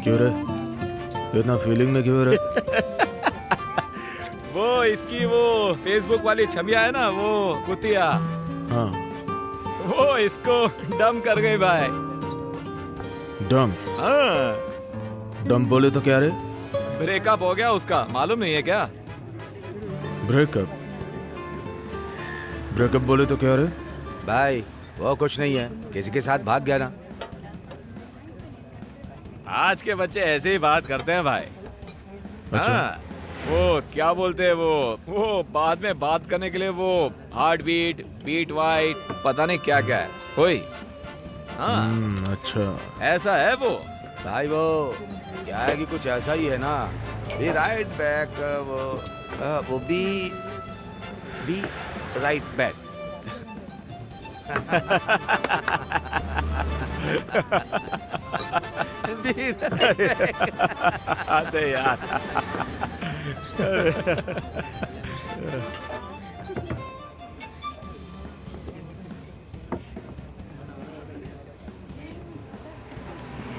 क्यों रे? इतना फीलिंग में क्यों रे? वो इसकी वो फेसबुक वाली छमिया है ना, वो कुतिया। हाँ। वो इसको डम कर गई भाई। डम? हाँ। डम बोले तो क्या रे? ब्रेकअप हो गया उसका, मालूम नहीं है क्या? ब्रेकअप? ब्रेकअप बोले तो क्या रे? भाई वो कुछ नहीं है, किसी के साथ भाग गया ना। आज के बच्चे ऐसे ही बात करते हैं भाई। अच्छा। हाँ, वो क्या बोलते हैं वो बाद में बात करने के लिए वो हार्ट बीट, बीट वाइट, पता नहीं क्या क्या है कोई। हाँ। अच्छा ऐसा है वो। भाई वो क्या है कि कुछ ऐसा ही है ना, बी राइट बैक, वो बी राइट बैक। अरे यार।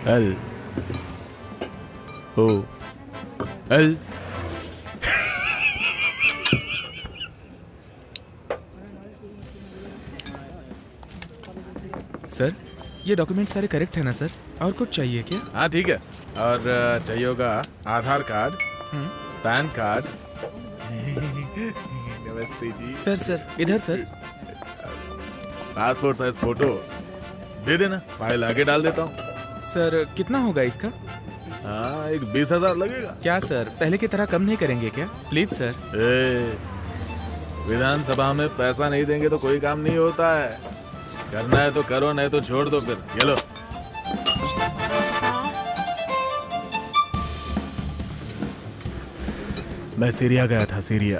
L O L. सर, ये डॉक्यूमेंट सारे करेक्ट है ना सर? और कुछ चाहिए क्या? हाँ ठीक है। और चाहिए होगा आधार कार्ड, पैन कार्ड। नमस्ते जी। सर इधर सर। पासपोर्ट साइज फोटो दे देना, फाइल आगे डाल देता हूँ। सर कितना होगा इसका? हाँ, एक 20,000 लगेगा। क्या सर, पहले की तरह कम नहीं करेंगे क्या? Please sir. विधानसभा में पैसा नहीं देंगे तो कोई काम नहीं होता है। करना है तो करो, नहीं तो छोड़ दो। फिर ये लो। मैं सीरिया गया था, सीरिया।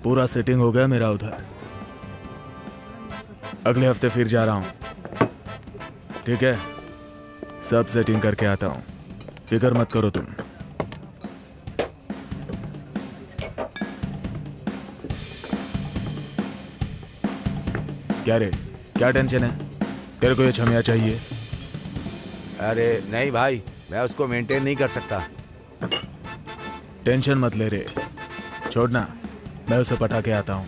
पूरा सेटिंग हो गया मेरा उधर। अगले हफ्ते फिर जा रहा हूं। ठीक है, सब सेटिंग करके आता हूं, फिक्र मत करो तुम। क्या रे, क्या टेंशन है? तेरे को ये छमिया चाहिए? अरे नहीं भाई, मैं उसको मेंटेन नहीं कर सकता। टेंशन मत ले रे, छोड़ना, मैं उसे पटा के आता हूं।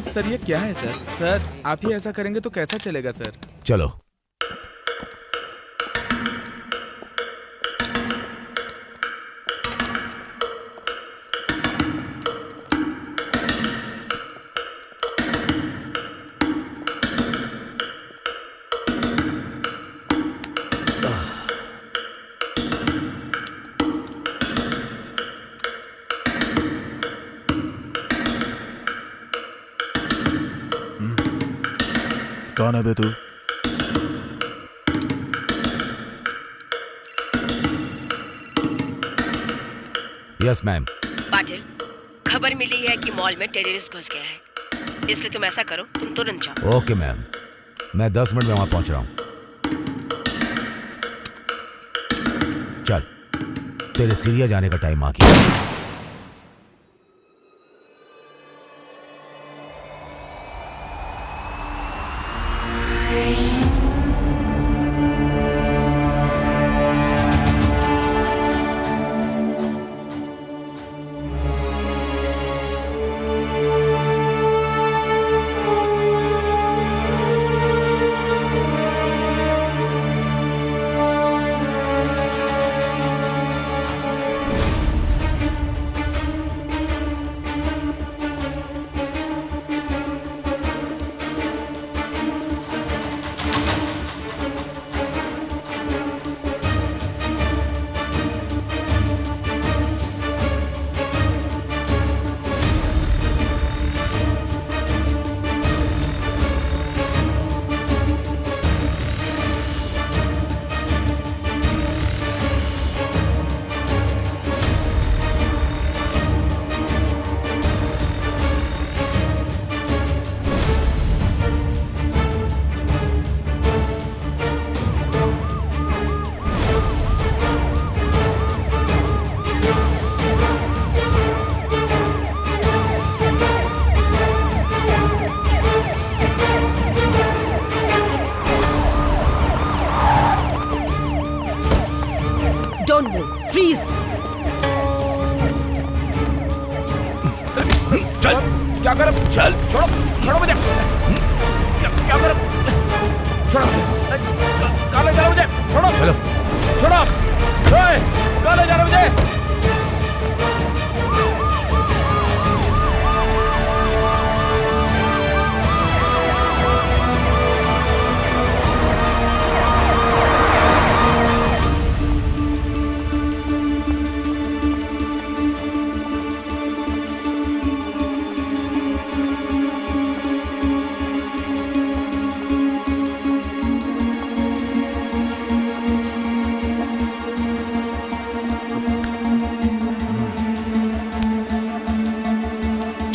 सर ये क्या है सर? सर आप ही ऐसा करेंगे तो कैसा चलेगा सर? चलो। कौन है बे तू? Yes ma'am. पाटिल, खबर मिली है कि मॉल में टेररिस्ट घुस गया है, इसलिए तुम ऐसा करो, तुम तुरंत जाओ। ओके मैम, मैं 10 मिनट में वहां पहुंच रहा हूं। चल, तेरे सीरिया जाने का टाइम आ गया। Don't move. Freeze. चल, क्या कर? चल, छोड़ो, छोड़ो मुझे। क्या कर? छोड़ो मुझे। कहाँ ले जा रहे हो मुझे? छोड़ो, चलो, छोड़ो। ओए, कहाँ ले जा रहे हो मुझे?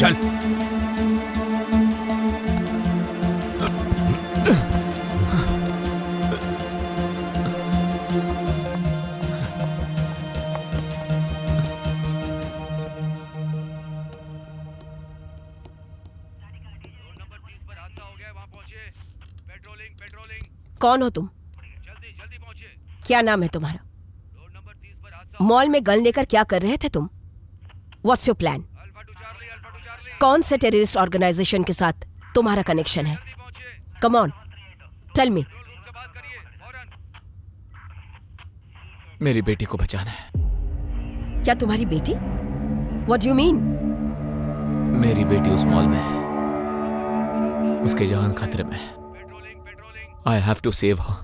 चल। कौन हो तुम? क्या नाम है तुम्हारा? मॉल में गन लेकर क्या कर रहे थे तुम? What's your plan? कौन से टेररिस्ट ऑर्गेनाइजेशन के साथ तुम्हारा कनेक्शन है? Come on, tell me. मेरी बेटी को बचाना है। क्या तुम्हारी बेटी? What do you mean? मेरी बेटी उस मॉल में है, उसकी जान खतरे में है। I have to save her.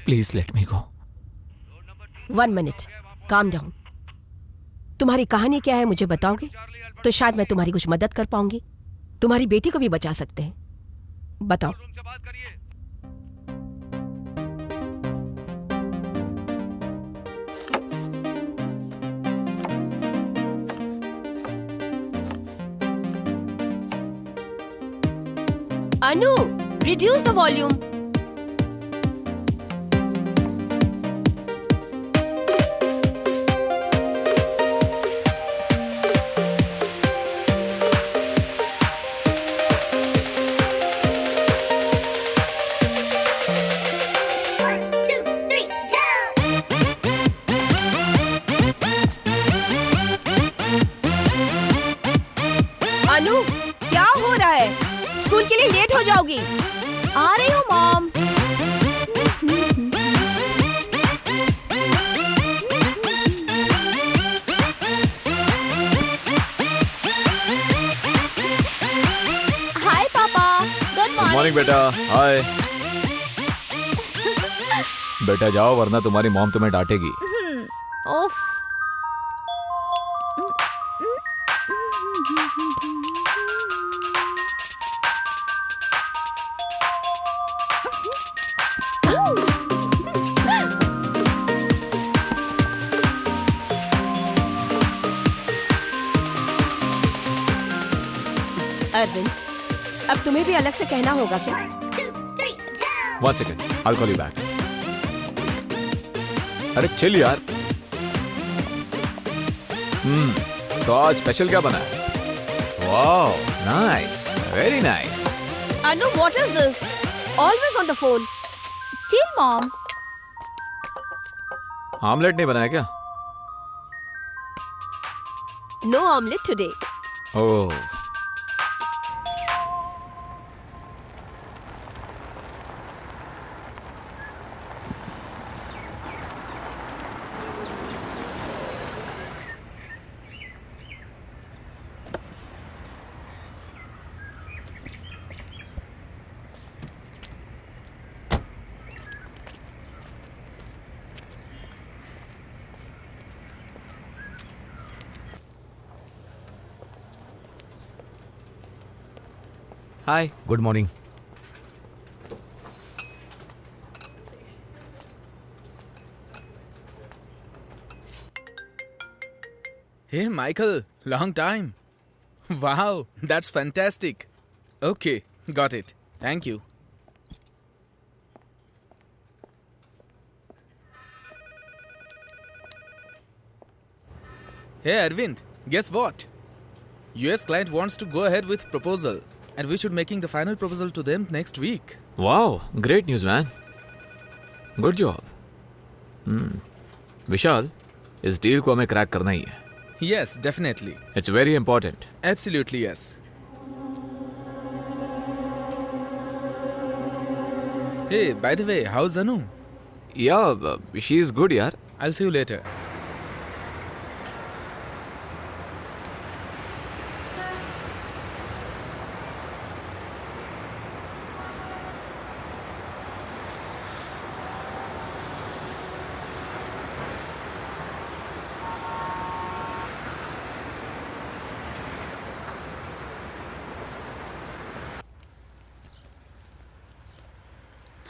Please let me go. 1 minute, calm down. तुम्हारी कहानी क्या है मुझे बताओगे तो शायद मैं तुम्हारी कुछ मदद कर पाऊंगी। तुम्हारी बेटी को भी बचा सकते हैं, बताओ। अनु, reduce the volume. अनु, क्या हो रहा है? स्कूल के लिए लेट हो जाओगी। आ रही हूँ मॉम। हाय पापा, गुड मॉर्निंग बेटा। हाय बेटा, जाओ वरना तुम्हारी मॉम तुम्हें डांटेगी। ओफ। अरविंद, अब तुम्हें भी अलग से कहना होगा क्या? 1 second, I'll call you back. अरे चिल यार। तो आज स्पेशल क्या बना है? Wow, nice, very nice. Anu, what is this? Always on the phone. Chill mom. Omelette नहीं बनाया क्या? No omelette today. Oh, hi, good morning. Hey Michael, long time. Wow, that's fantastic. Okay, got it. Thank you. Hey Arvind, guess what? US client wants to go ahead with proposal and we should making the final proposal to them next week. Wow, great news man. Good job. Vishal, इस deal को हमें crack करना ही है. Yes, definitely. It's very important. Absolutely, yes. Hey, by the way, how's Anu? या she is good यार. I'll see you later.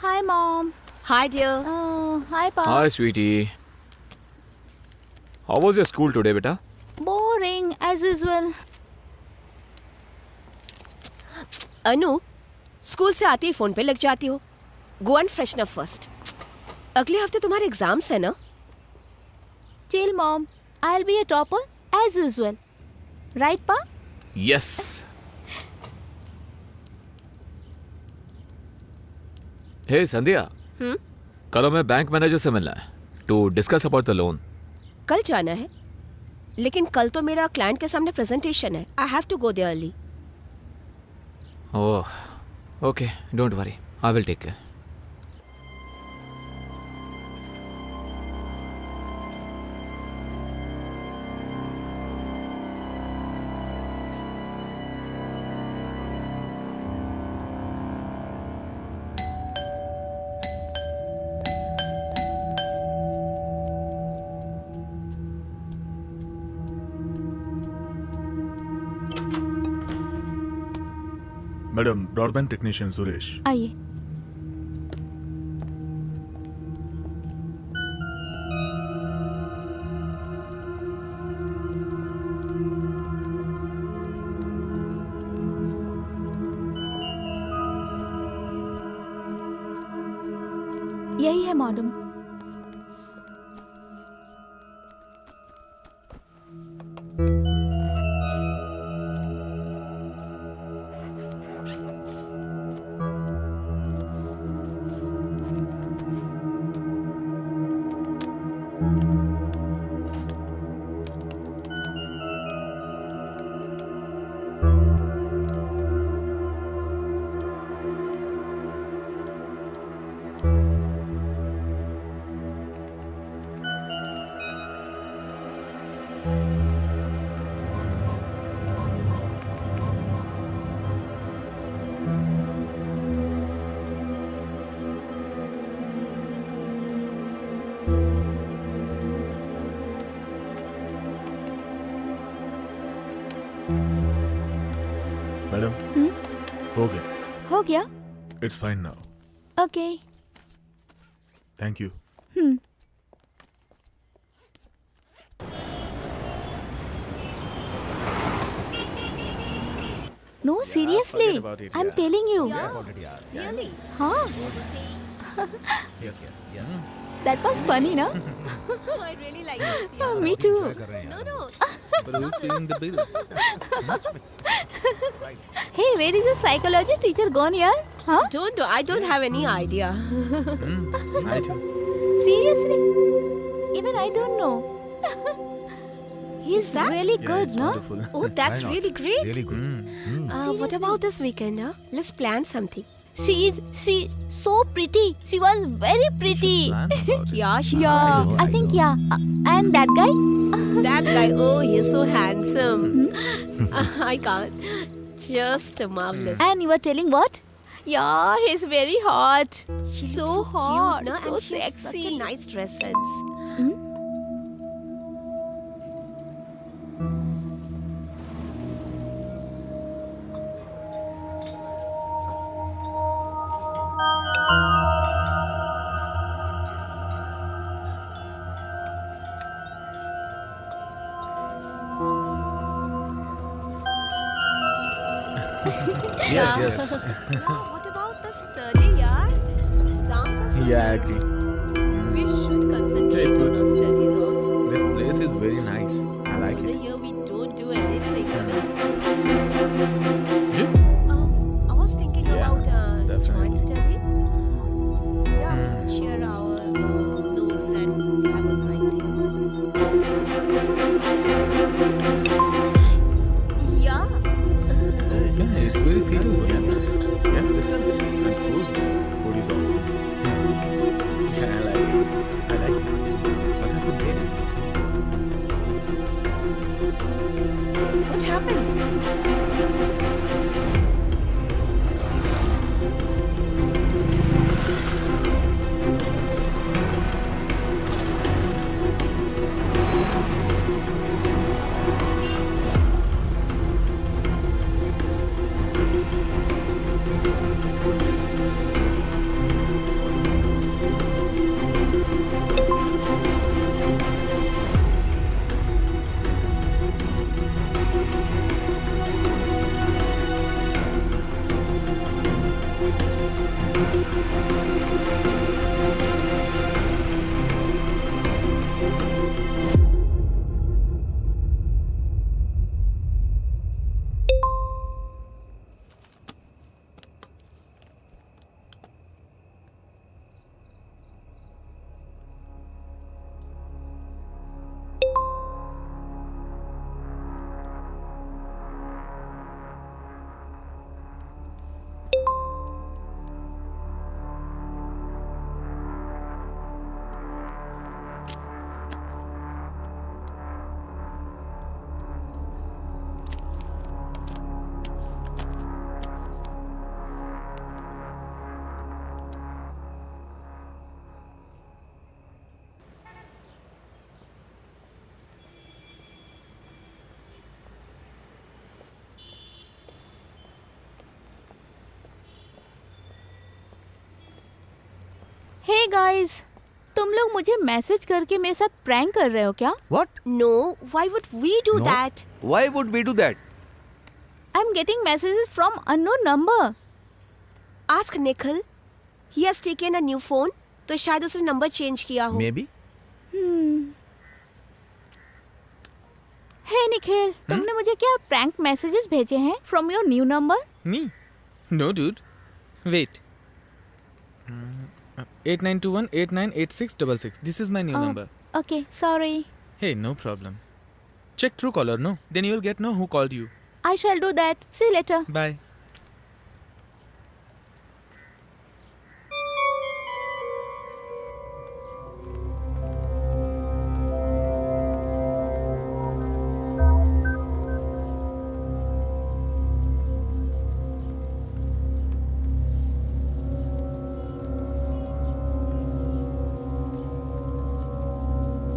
Hi, Mom. Hi, dear. Hi, Pa. Hi sweetie. How was your school today बेटा? Boring as usual. Anu, school से आते ही phone पे लग जाती हो. Go and freshen up first. अगले हफ्ते तुम्हारे एग्जाम्स है ना? Chill, Mom. I'll be a topper as usual. Right, Pa? Yes. Hey Sandhya, कल हमें बैंक मैनेजर से मिलना है to discuss about the loan. कल जाना है, लेकिन कल तो मेरा क्लाइंट के सामने प्रेजेंटेशन है. I have to go there early. Oh, okay, don't worry, I will take care. Madam, broadband technician Suresh. आइए. यही है मॉडम. मैडम, हो गया. हो गया. It's fine now. Okay. Thank you. No, seriously. about it, I'm yeah. telling you. Really? Huh? Yes. That was funny, no? I really like this. Oh, me too. No, no. But who's paying the bill? Hey, where is the psychology teacher gone here? Huh? I don't have any idea. I do. Seriously? Even I don't know. He's that? really good, it's no? wonderful. Oh, that's really great. Really good. What about this weekend, huh? Let's plan something. She so pretty. She was very pretty. Plan about it. Yeah, she's Yeah, I think yeah. And that guy? that guy. Oh, he's so handsome. I can't. Just marvelous. And you were telling what? Yeah, he's very hot. She So looks hot, cute, no? so And she has such a sexy. nice dress sense. Yes. Yeah, what about the study, yaar? Exams are so Yeah, I near. agree. We should concentrate It's on good. our studies also. This place is very nice. I like Over it. here we don't do anything, you know. Yeah. I was thinking Yeah, about definitely. joint study. Yeah, we could share our notes and have a great thing. Yeah. Yeah, it's very serious. Yeah, listen. And food is awesome. Yeah, I like it. What happened there? What happened? Hey guys, तुम लोग मुझे message करके मेरे साथ prank कर रहे हो क्या? What? No, why would we do No. that? Why would we do that? I am getting messages from unknown number. Ask Nikhil. He has taken a new phone. तो शायद उसने नंबर चेंज किया हो. Maybe. हे निखिल, तुमने मुझे क्या prank messages भेजे हैं from your new number? Me? No, dude. Wait. 8921898666. This is my new number. Okay, sorry. Hey, no problem. Check Truecaller, no? Then you will get know who called you. I shall do that. See you later. Bye.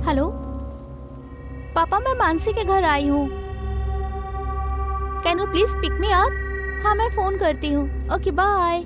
हेलो पापा, मैं मानसी के घर आई हूँ. Can you please pick me up? हाँ, मैं phone करती हूँ. Okay, bye.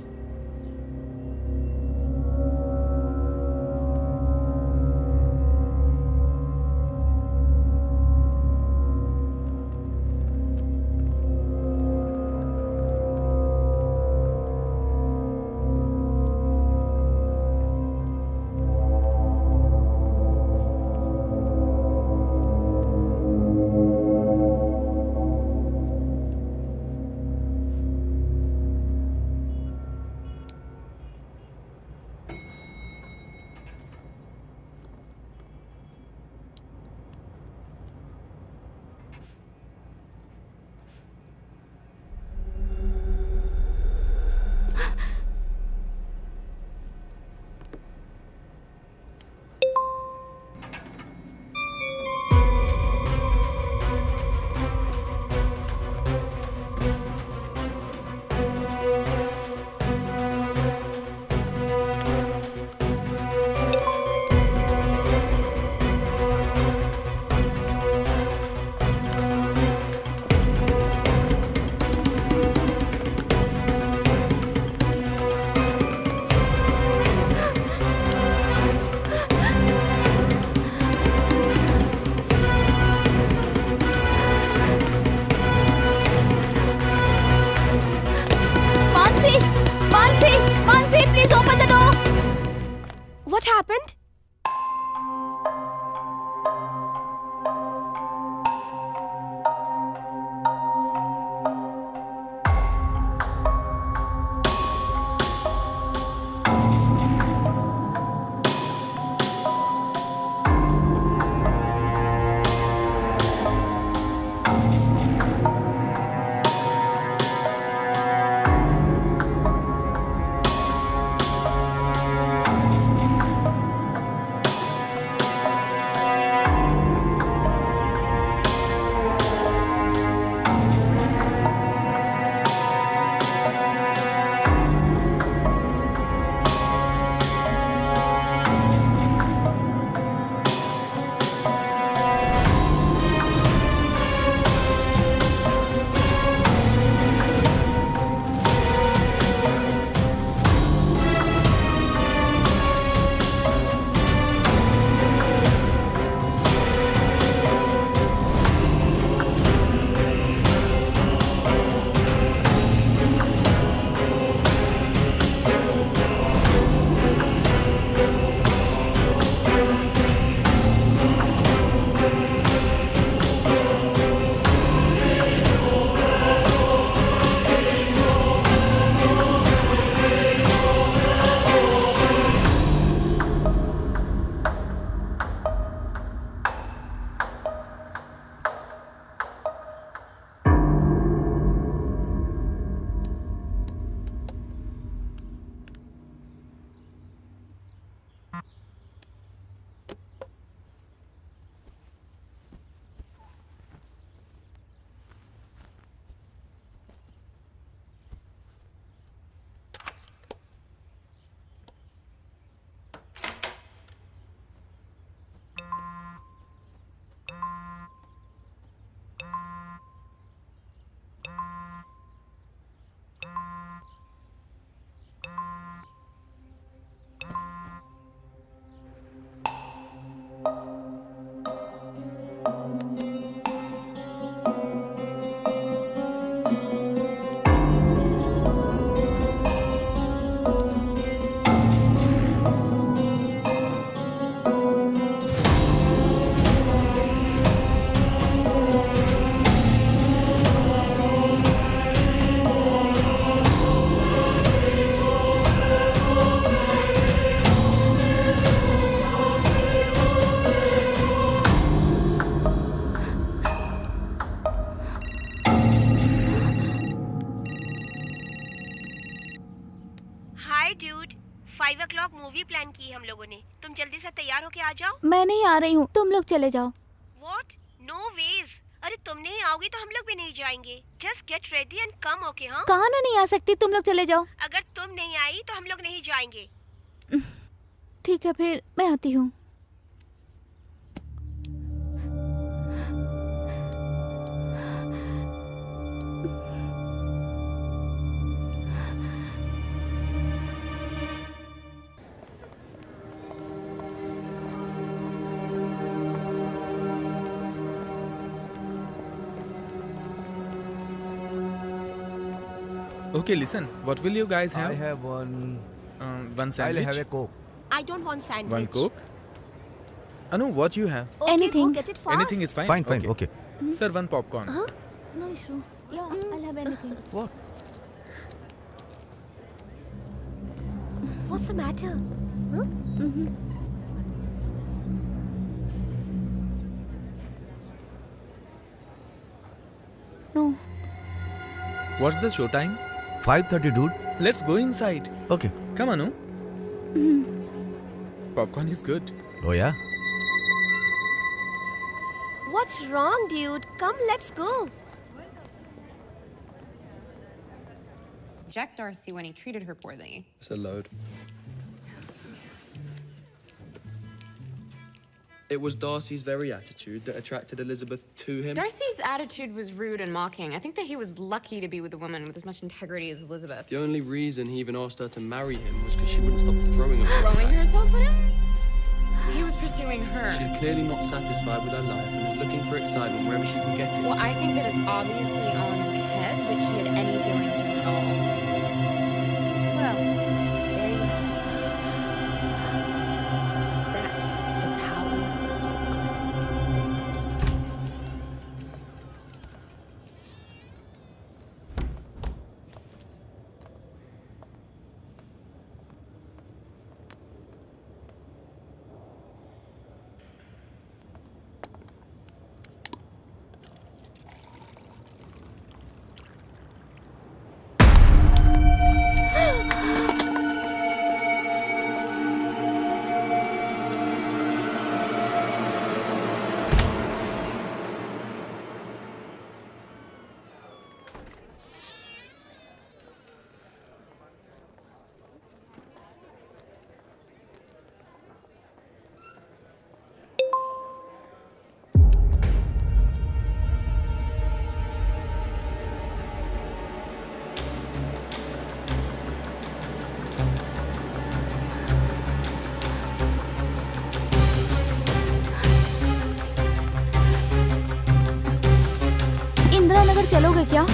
प्लान की हम लोगों ने। तुम जल्दी से तैयार होके आ जाओ। मैं नहीं आ रही हूँ, तुम लोग चले जाओ। What? No ways. अरे तुम नहीं आओगी तो हम लोग भी नहीं जाएंगे। Just get ready and come, okay? हाँ? कहाँ ना नहीं आ सकती, तुम लोग चले जाओ। अगर तुम नहीं आई तो हम लोग नहीं जाएंगे। ठीक है, फिर मैं आती हूँ। Okay, listen. What will you guys have? I have one. One I'll sandwich. have a Coke. I don't want sandwich. One Coke. Anu, what you have? Okay, Anything. Go get it fast. Anything is fine. Fine. Okay. Sir, one popcorn. No issue. Yeah, I'll have anything. What? What's the matter? No. What's the show time? 5:30, dude. Let's go inside. Okay. Come on, Anu. Popcorn is good. Oh yeah. What's wrong, dude? Come, let's go. Reject Darcy when he treated her poorly. It's a load. It was Darcy's very attitude that attracted Elizabeth to him. Darcy's attitude was rude and mocking. I think that he was lucky to be with a woman with as much integrity as Elizabeth. The only reason he even asked her to marry him was because she wouldn't stop throwing herself Throwing at him. herself at him? He was pursuing her. She's clearly not satisfied with her life and is looking for excitement wherever she can get it. Well, I think that it's obviously on his head that she had any feelings for him at all. Well, there you have it. That's the power. Indira Nagar चलोगे क्या?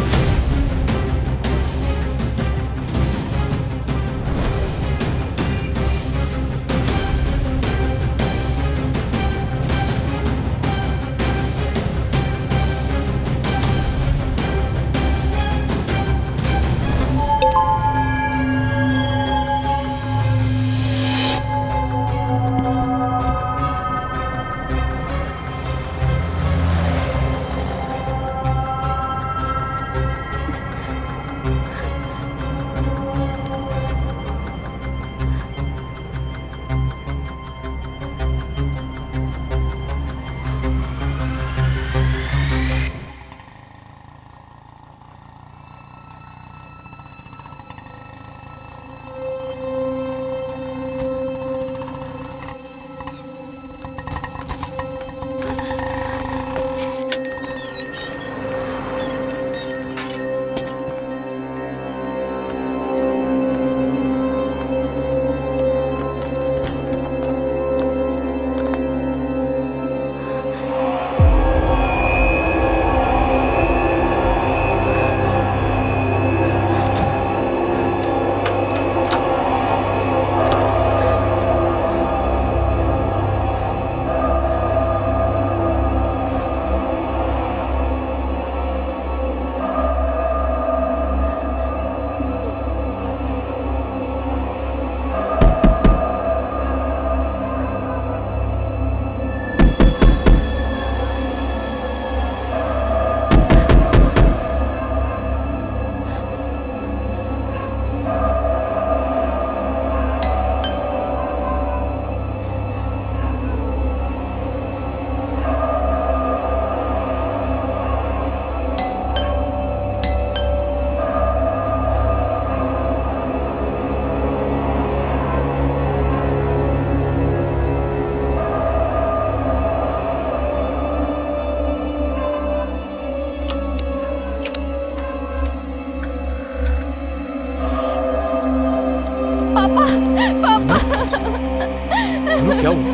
क्या हुआ?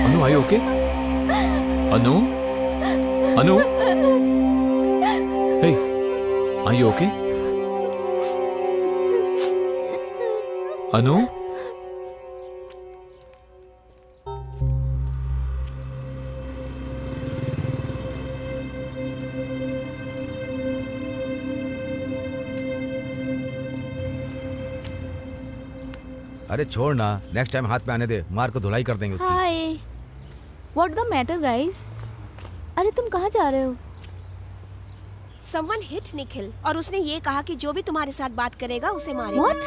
अनु, are you okay? Anu? Anu? Hey, are you okay? अनु? अरे छोड़ ना, next time हाथ पे आने दे, मार को धुलाई कर देंगे उसकी। हाय, व्हाट द मैटर गाइस? अरे तुम कहाँ जा रहे हो? Someone hit निखिल और उसने ये कहा कि जो भी तुम्हारे साथ बात करेगा उसे मारेगा। What?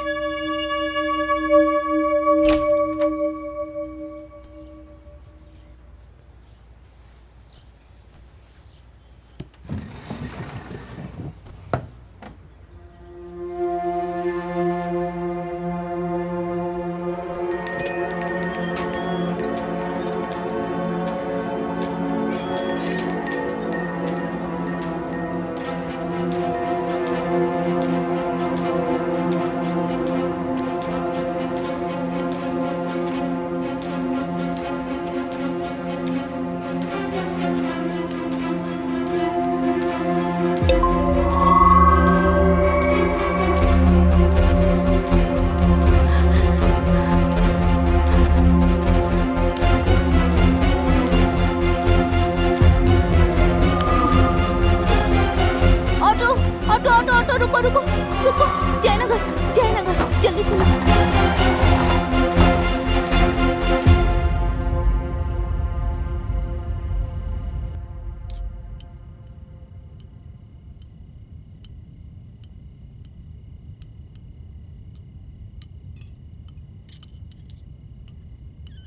रुको, जयनगर, जल्दी चलो।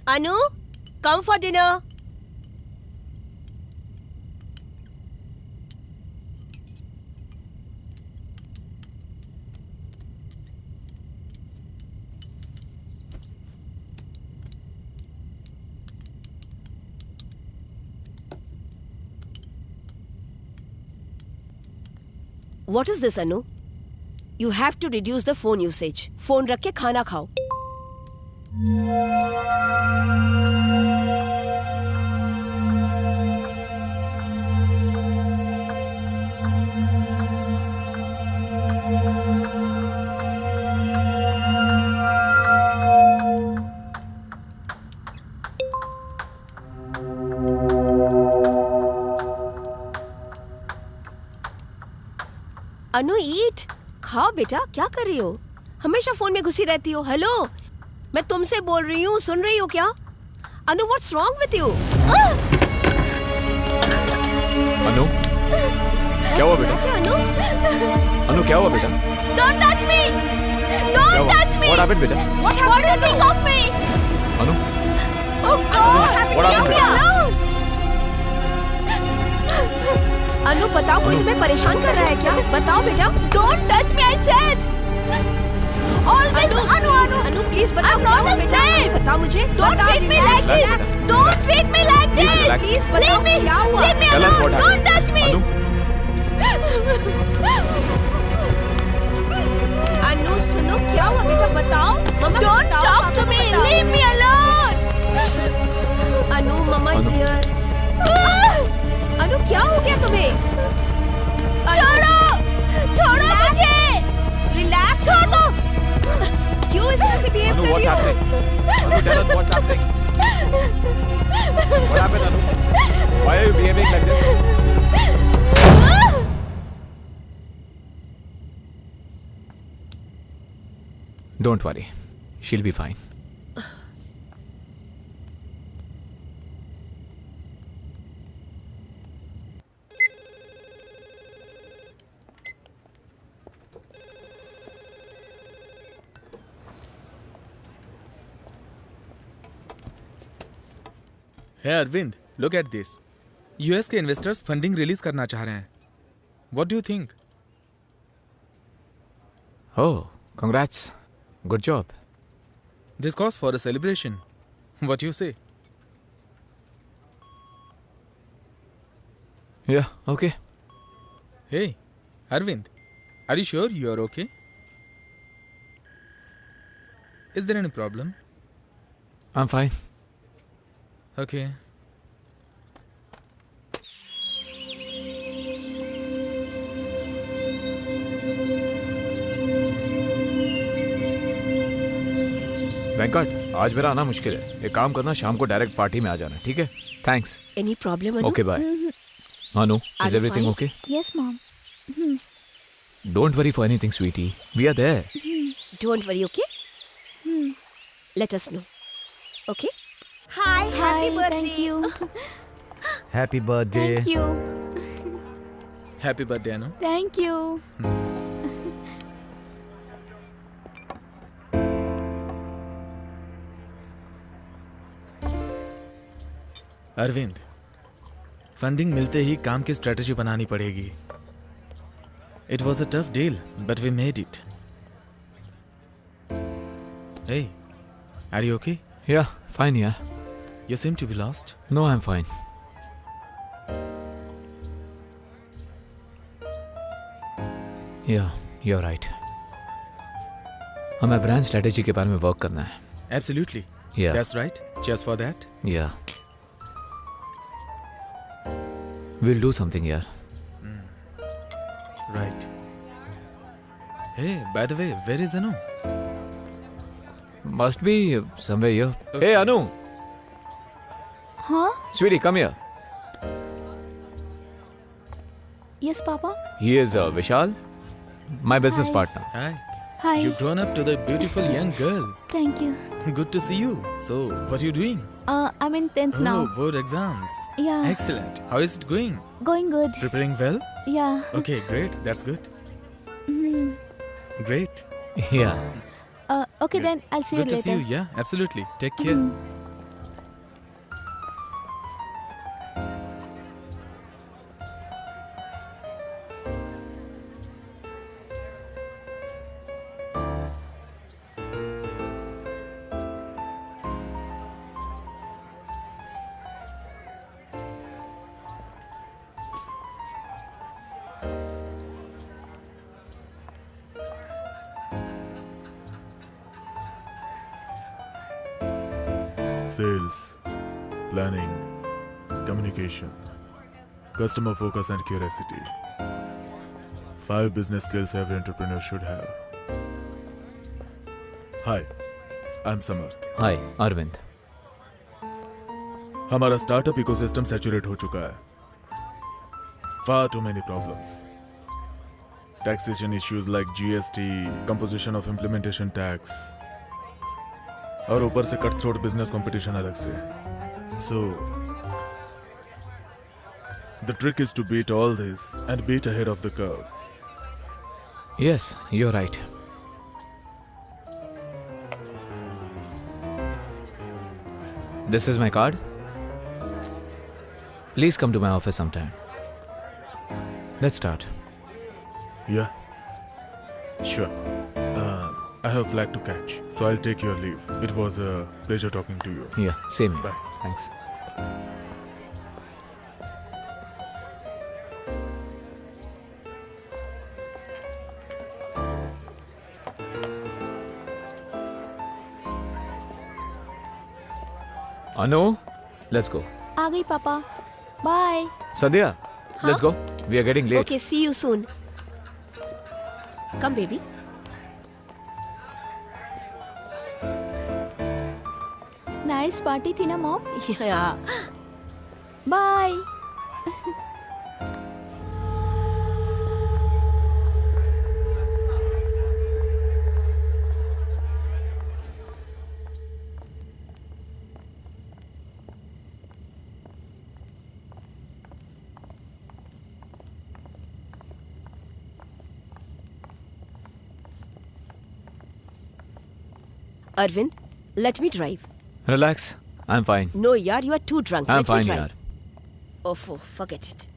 Anu, come for dinner. What is this, Anu? You have to reduce the phone usage. Phone रख के खाना खाओ. अनु ईट, खाओ बेटा, क्या कर रही हो? हमेशा फोन में घुसी रहती हो. हेलो, मैं तुमसे बोल रही हूँ, सुन रही हो क्या? अनु, व्हाट्स रॉन्ग विथ यू? अनु, क्या हुआ बेटा? अनु, अनु क्या हुआ बेटा? Don't touch me! Don't touch me! What happened बेटा? What do you think of me? Anu, Oh God! What happened बेटा? अनु, बताओ, कोई तुम्हें परेशान कर रहा है क्या? बताओ बेटा. Don't touch me, I said. Always Anu, please बताओ. I'm not a slave. बताओ मुझे. Don't treat me like this. Don't treat me like this. Please बताओ, क्या हुआ? Leave me Tell us what alone. Don't touch me. अनु, सुनो, क्या हुआ बेटा? बताओ. मम्मा, Don't बताओ, talk पापा to को me. बताओ. Leave me alone. Anu, mamma is here. अनु, क्या हो गया तुम्हें? छोड़ो मुझे. रिलैक्स. छोड़ दो. क्यों इस तरह से बिहेव कर रही हो? Anu, tell us what's happening. What happened, Anu? Why are you behaving like this? Don't worry, she'll be fine. Hey Arvind, look at this. US के इन्वेस्टर्स फंडिंग रिलीज करना चाह रहे हैं. What do you think? Oh, congrats. Good job. This calls for a celebration. What do you say? Yeah, okay. Hey, Arvind, are you sure you are okay? Is there any problem? I'm fine. Okay. Venkat, आज मेरा आना मुश्किल है। एक काम करना, शाम को डायरेक्ट पार्टी में आ जाना, ठीक है? Thanks. Any problem, Anu? Okay, bye. Anu, Are is you everything fine? Okay? Yes, mom. Don't worry for anything sweetie, we are there. Don't worry, okay? Let us know. Okay? Hi, thank you. Happy birthday. Thank you. Happy birthday, Anu. Thank you. Arvind, funding मिलते ही काम की strategy बनानी पड़ेगी. It was a tough deal, but we made it. Hey, are you okay? Yeah, fine, yeah. You seem to be lost. No, I'm fine. Yeah, you're right. हमें brand strategy के बारे में वर्क करना है. Absolutely. Yeah. That's right. Cheers for that. Yeah. We'll do something, yeah. Right. Hey, by the way, where is Anu? Must be somewhere here. Okay. Hey, Anu. Huh? Sweetie, come here. Yes, Papa? He is Vishal, my business Hi. partner. Hi. Hi. You've grown up to the beautiful young girl. Thank you. Good to see you. So, what are you doing? I'm in 10th Oh, now. board exams. Yeah. Excellent. How is it going? Going good. Preparing well? Yeah. Okay, great. That's good. Mhm. Great. Yeah. Okay, then I'll see you Good to later. see you. Yeah, absolutely. Take care. Sales, planning, communication, customer focus and curiosity. 5 business skills every entrepreneur should have. Hi, I'm Samarth. Hi, Arvind. हमारा startup ecosystem saturate हो चुका है. Far too many problems. Taxation issues like GST, composition of implementation tax, और ऊपर से cut throat business competition अलग से. So, the trick is to beat all this and beat ahead of the curve. Yes, you're right. This is my card. Please come to my office sometime. Let's start. Yeah, sure. I have a flight to catch, so I'll take your leave. It was a pleasure talking to you. Yeah, same here. Bye. Thanks. Anu, let's go. आ गई पापा. Bye. Sadhya, let's go. We are getting late. Okay, see you soon. Come, baby. Nice party थी ना mom? Yeah. Bye. Arvind, let me drive. Relax. I'm fine. No, yaar, you are too drunk. I'm Let fine, me yaar. drive. Oh, forget it.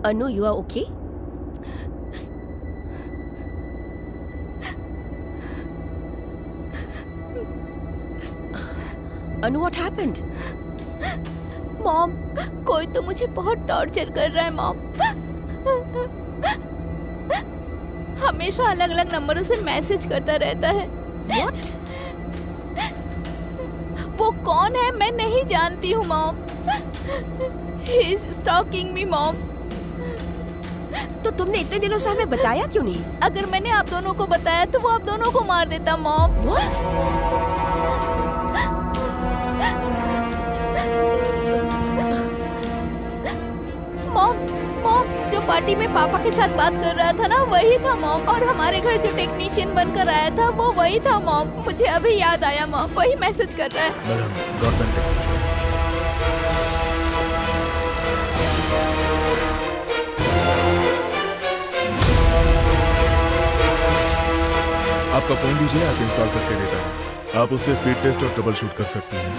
Anu, you are okay? Anu, what happened? Mom, कोई तो मुझे बहुत torture कर रहा है mom. हमेशा अलग अलग नंबरों से मैसेज करता रहता है। What? वो कौन है मैं नहीं जानती हूँ mom. He is stalking me mom. तो तुमने इतने दिनों से हमें बताया क्यों नहीं? अगर मैंने आप दोनों को बताया तो वो आप दोनों को मार देता मॉम। What? मॉम, जो पार्टी में पापा के साथ बात कर रहा था ना वही था मॉम, और हमारे घर जो टेक्नीशियन बनकर आया था वो वही था मॉम। मुझे अभी याद आया मॉम, वही मैसेज कर रहा है। Madam, broadband technician. आपका फोन दीजिए, आप इंस्टॉल करके देता हूँ। आप उससे स्पीड टेस्ट और ट्रबल शूट कर सकती हैं।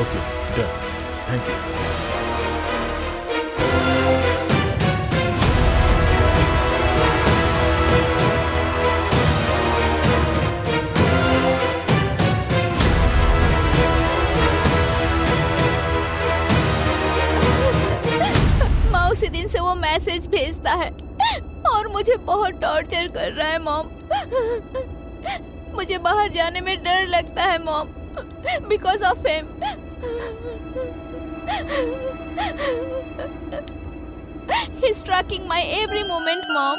Okay, done, thank you. माँ उसी दिन से वो मैसेज भेजता है और मुझे बहुत टॉर्चर कर रहा है मॉम। मुझे बाहर जाने में डर लगता है mom, because of him. He's tracking my every moment, mom.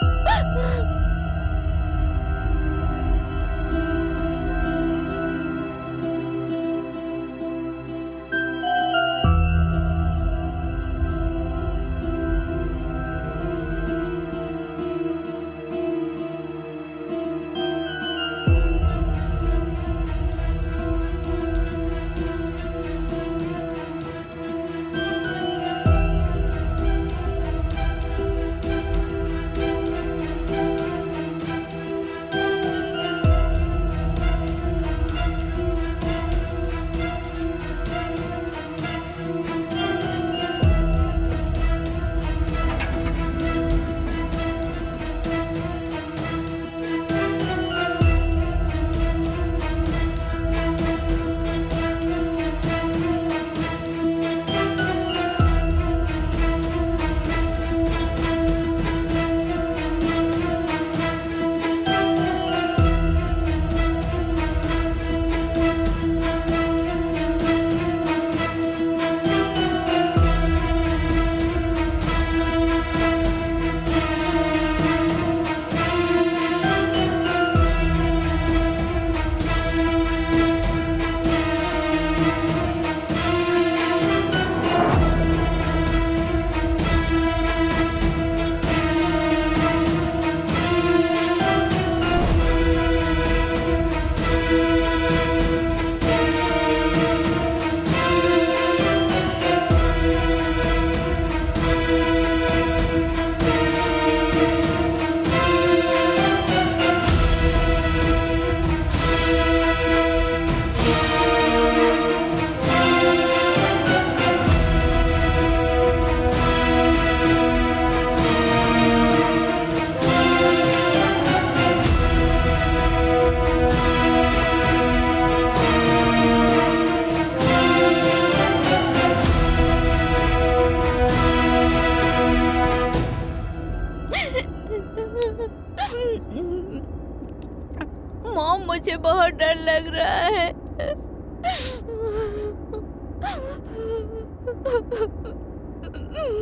Mom मुझे बहुत डर लग रहा है।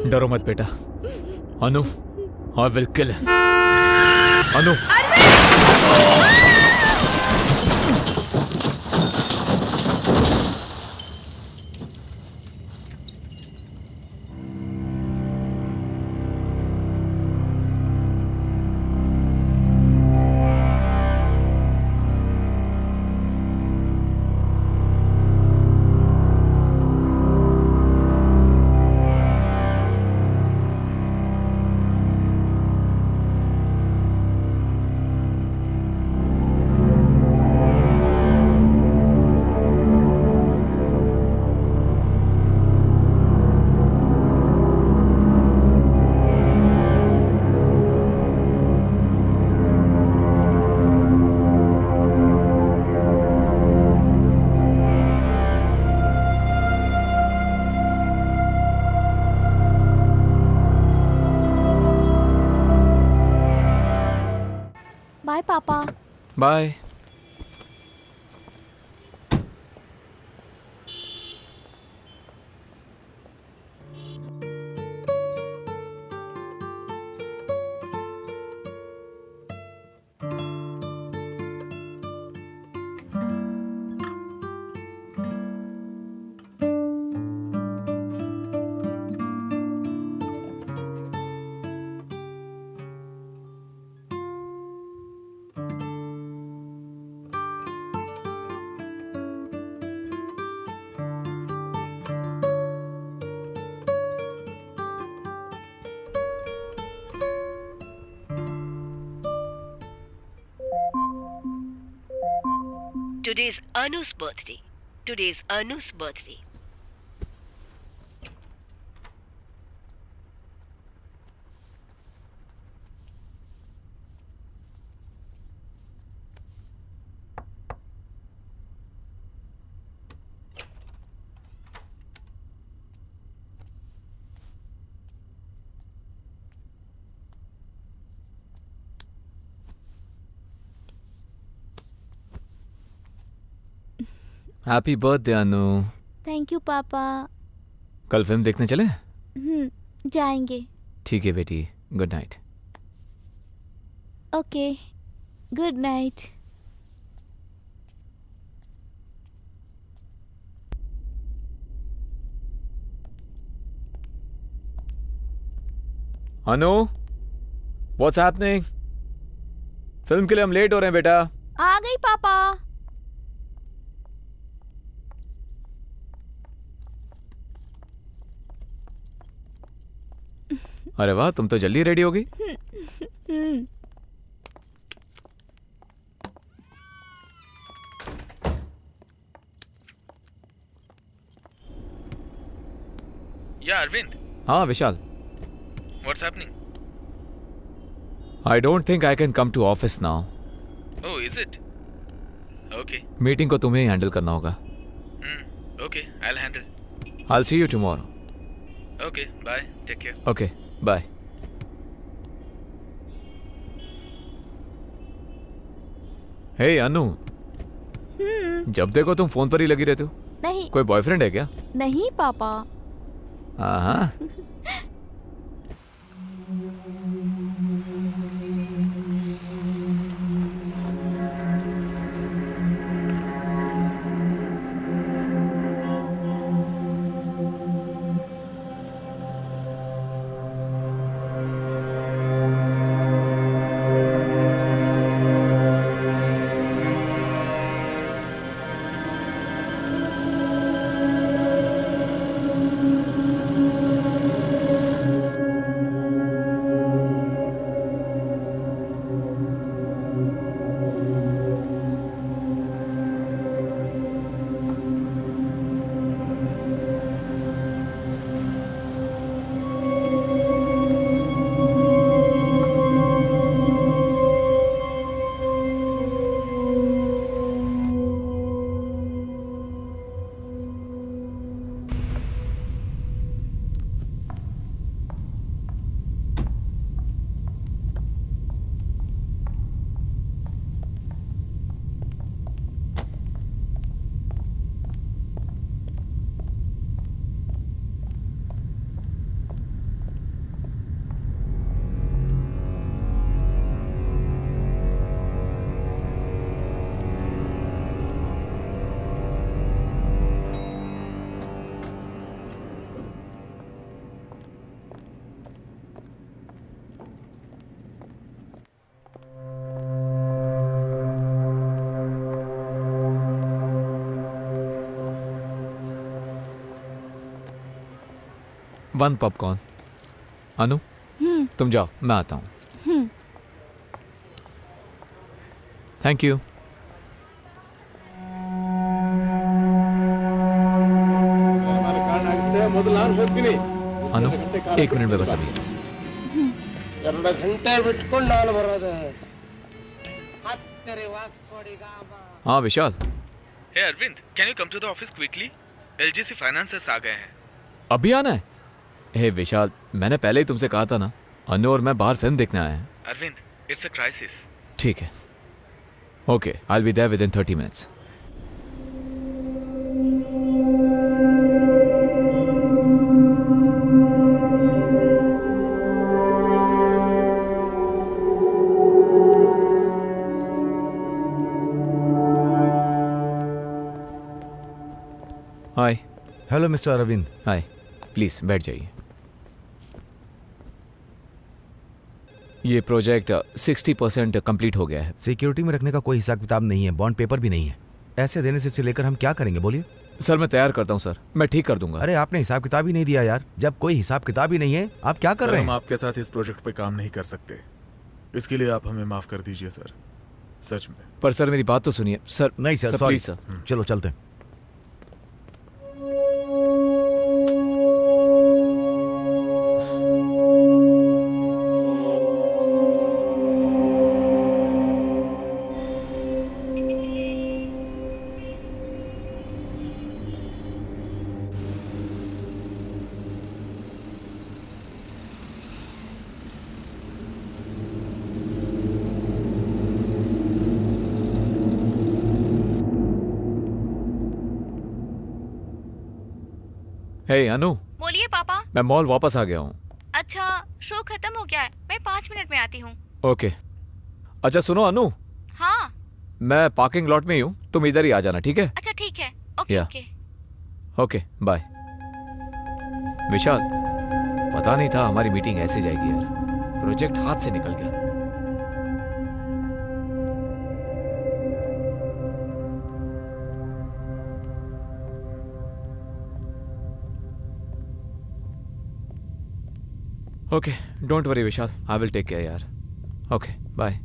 डरो मत बेटा। Anu, I will kill him. Anu. Bye पापा। Bye. Today's Anu's birthday. Today's Anu's birthday. Happy birthday Anu. Thank you पापा। कल फिल्म देखने चले? जाएंगे। ठीक है बेटी, good night. Okay, good night. Anu, what's happening? Film के लिए हम लेट हो रहे हैं बेटा। आ गई पापा। अरे वाह, तुम तो जल्दी रेडी हो गई। Yeah, Arvind. हाँ विशाल। What's happening? I don't think I can come to office now. Oh, is it? Okay. Meeting को तुम्हें ही हैंडल करना होगा। Okay, I'll handle. I'll see you tomorrow. Okay, bye. Take care. Okay, bye. Hey अनु, जब देखो तुम phone पर ही लगी रहते हो। नहीं। कोई बॉयफ्रेंड है क्या? नहीं पापा। हाँ। One popcorn. अनु, तुम जाओ, मैं आता हूँ। Thank you. अनु, एक मिनट में बस अभी। हाँ विशाल। Hey Arvind, can you come to the office quickly? LGC financiers आ गए हैं। अभी आना है? हे विशाल, मैंने पहले ही तुमसे कहा था ना, अनु और मैं बाहर फिल्म देखने आए हैं। Arvind, it's a crisis. ठीक है, okay, I'll be there within 30 minutes. Hi. Hello mister Arvind. Hi, please बैठ जाइए. ये प्रोजेक्ट 60% कंप्लीट हो गया है. सिक्योरिटी में रखने का कोई हिसाब किताब नहीं है, बॉन्ड पेपर भी नहीं है. ऐसे देने से लेकर हम क्या करेंगे बोलिए. सर मैं तैयार करता हूँ सर, मैं ठीक कर दूंगा. अरे आपने हिसाब किताब ही नहीं दिया यार. जब कोई हिसाब किताब ही नहीं है आप क्या कर रहे हैं. हम आपके साथ इस प्रोजेक्ट पे काम नहीं कर सकते. इसके लिए आप हमें माफ कर दीजिए सर, सच में. पर सर मेरी बात तो सुनिए सर. नहीं सर, सॉरी सर. चलो चलते हैं. हे अनु. बोलिए पापा. मैं मॉल वापस आ गया हूँ. अच्छा, शो खत्म हो गया है, मैं 5 मिनट में आती हूँ. ओके. अच्छा सुनो अनु. हाँ. मैं पार्किंग लॉट में ही हूँ, तुम इधर ही आ जाना, ठीक है. अच्छा ठीक है. ओके या. ओके. Okay bye. विशाल, पता नहीं था हमारी मीटिंग ऐसे जाएगी यार. प्रोजेक्ट हाथ से निकल गया. Okay, don't worry Vishal, I will take care यार. Okay bye.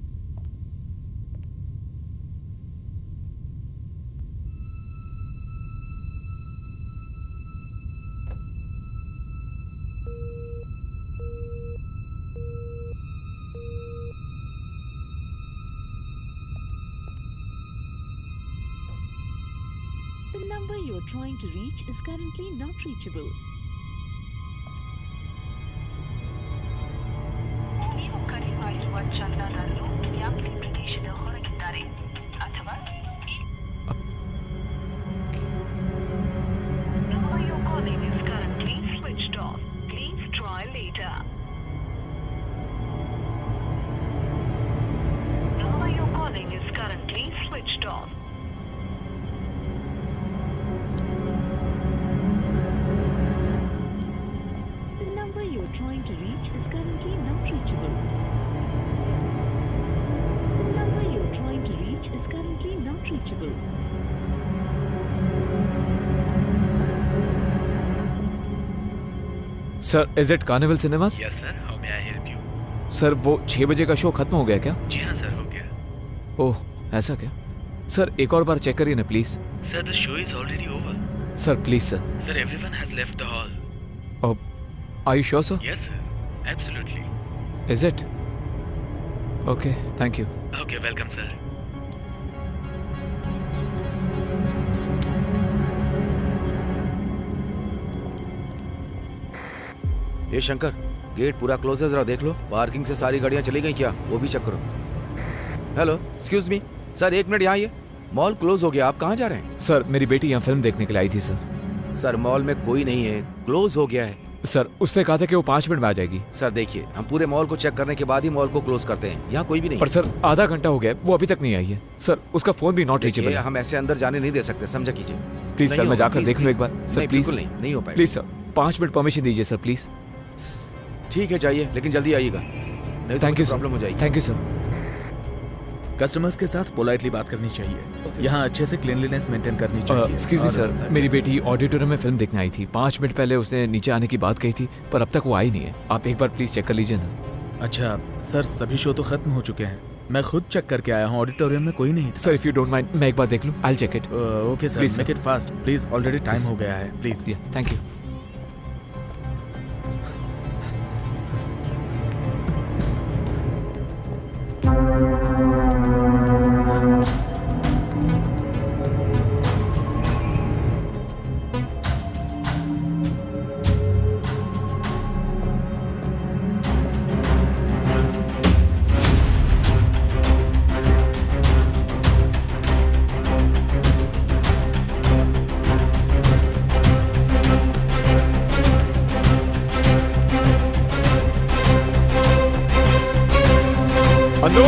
The number you're trying to reach is currently not reachable. ನೀವು ಕರೆ ಮಾಡಿರುವ ಚಂದಾದಾರರು ಯಾವುದೇ ಪ್ರದೇಶದ ಹೊರಗಿದ್ದಾರೆ ಅಥವಾ number you're calling is currently switched off. Please try later. Number you're calling is currently switched off. The number you're trying to reach is currently not reachable. The number you're trying to reach is currently not reachable. Sir, is it carnival cinemas? Yes sir, how may I help you? Sir वो 6 बजे का show खत्म हो गया क्या? जी हाँ sir, हो गया. ओह ऐसा क्या? सर एक और बार चेक करिए ना please. Sir the show is already over. Sir please sir. Sir everyone has left the hall. Are you sure sir? Yes sir, absolutely. Is it? Okay, thank you. Okay, welcome sir. ये Shankar, gate पूरा close है, जरा देख लो. Parking से सारी गाड़ियां चली गई क्या, वो भी चेक करो. Hello, excuse me sir, 1 minute यहाँ आइए. मॉल क्लोज हो गया, आप कहाँ जा रहे हैं? सर मेरी बेटी यहाँ फिल्म देखने के लिए आई थी सर. सर मॉल में कोई नहीं है, क्लोज हो गया है. सर उसने कहा था कि वो 5 मिनट में आ जाएगी. सर देखिए, हम पूरे मॉल को चेक करने के बाद ही मॉल को क्लोज करते हैं. यहाँ कोई भी नहीं. पर सर आधा घंटा हो गया, वो अभी तक नहीं आई है. सर उसका फोन भी नॉट रीचेबल है. हम ऐसे अंदर जाने नहीं दे सकते, समझा कीजिए. प्लीज सर, मैं जाकर देख लूँ एक बार. Sir please. नहीं हो पाएगा. प्लीज सर 5 मिनट परमिशन दीजिए सर प्लीज. ठीक है जाइए, लेकिन जल्दी आइएगा, नहीं तो प्रॉब्लम हो जाएगी. Thank you sir. कस्टमर्स के साथ पोलाइटली बात करनी चाहिए. यहाँ अच्छे से क्लीनलीनेस मेंटेन करनी चाहिए. एक्सक्यूज मी सर, मेरी बेटी ऑडिटोरियम में फिल्म देखने आई थी. 5 मिनट पहले उसने नीचे आने की बात कही थी, पर अब तक वो आई नहीं है. आप एक बार प्लीज चेक कर लीजिए ना. अच्छा सर, सभी शो तो खत्म हो चुके हैं. मैं खुद चेक करके आया हूँ, ऑडिटोरियम में कोई नहीं. Sir if you don't mind, मैं एक बार देख लूँ. I will check it. Okay sir, make it fast please, already time हो गया है. Please. Thank you. Anu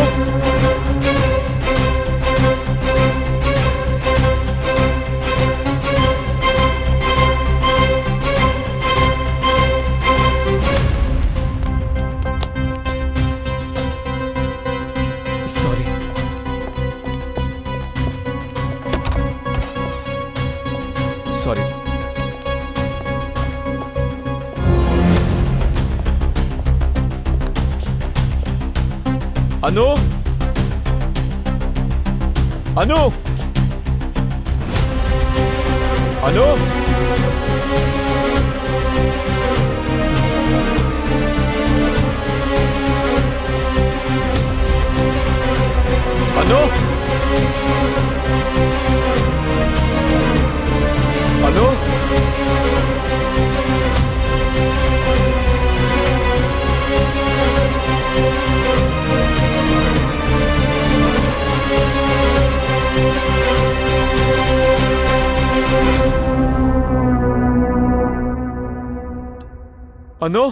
sorry. Sorry. Anu Anu Anu Anu Anu Anu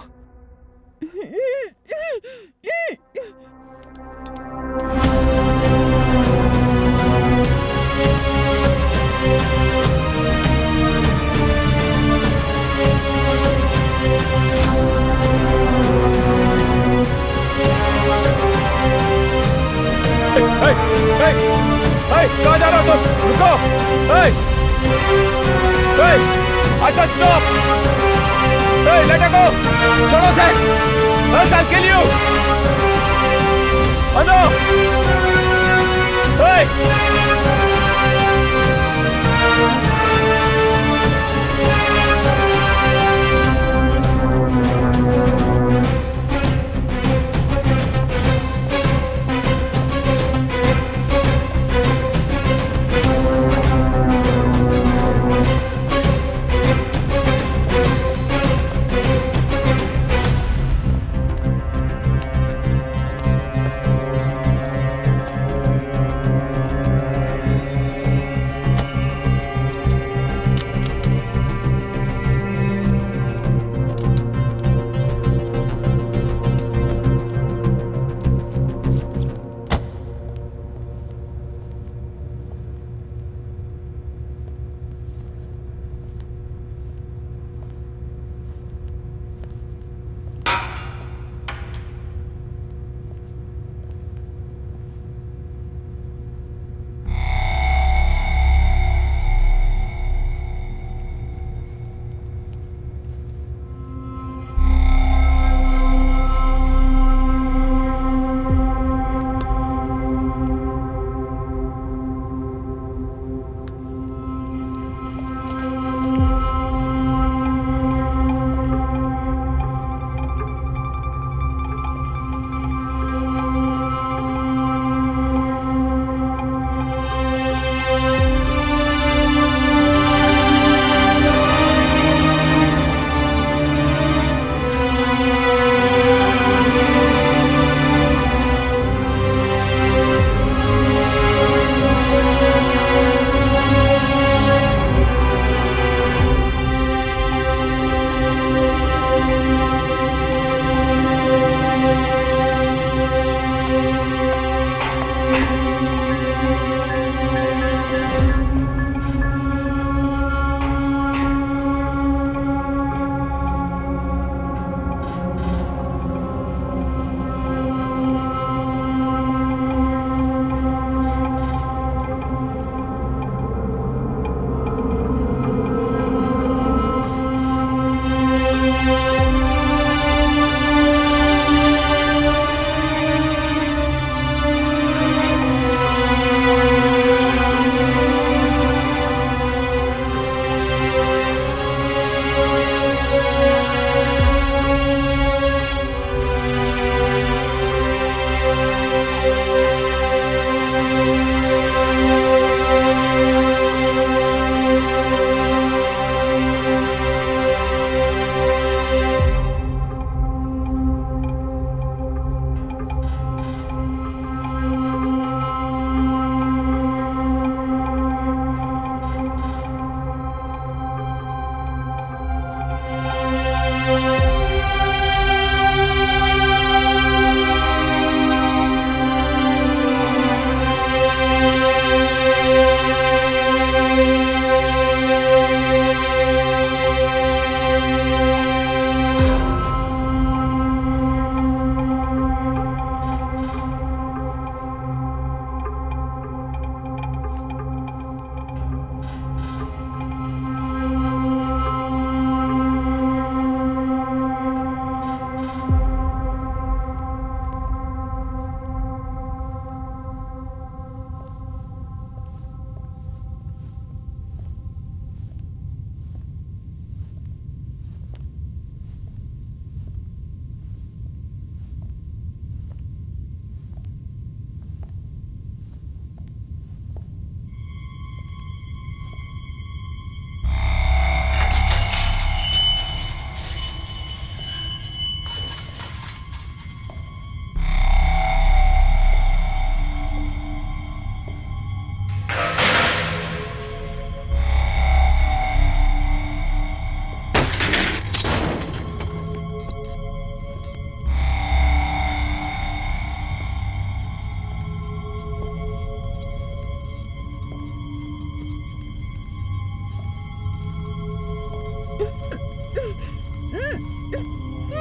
कहाँ जा रहे हो तुम? रुको! I said stop! Hey, let her go! छोड़ो से! Else I'll kill you! Anu! Hey!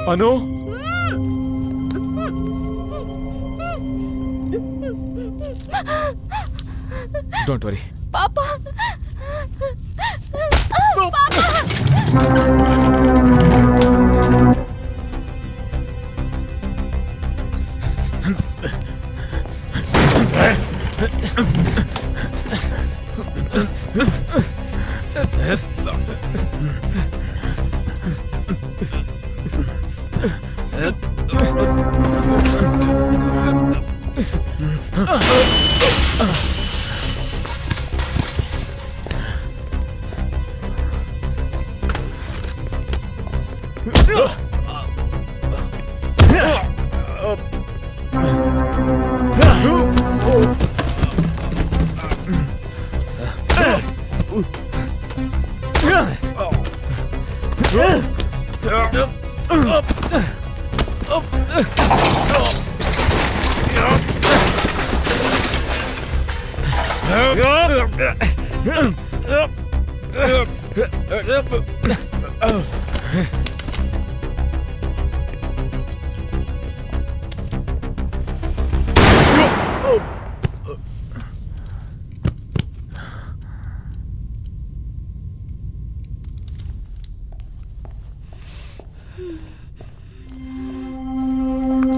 Anu, don't worry. पापा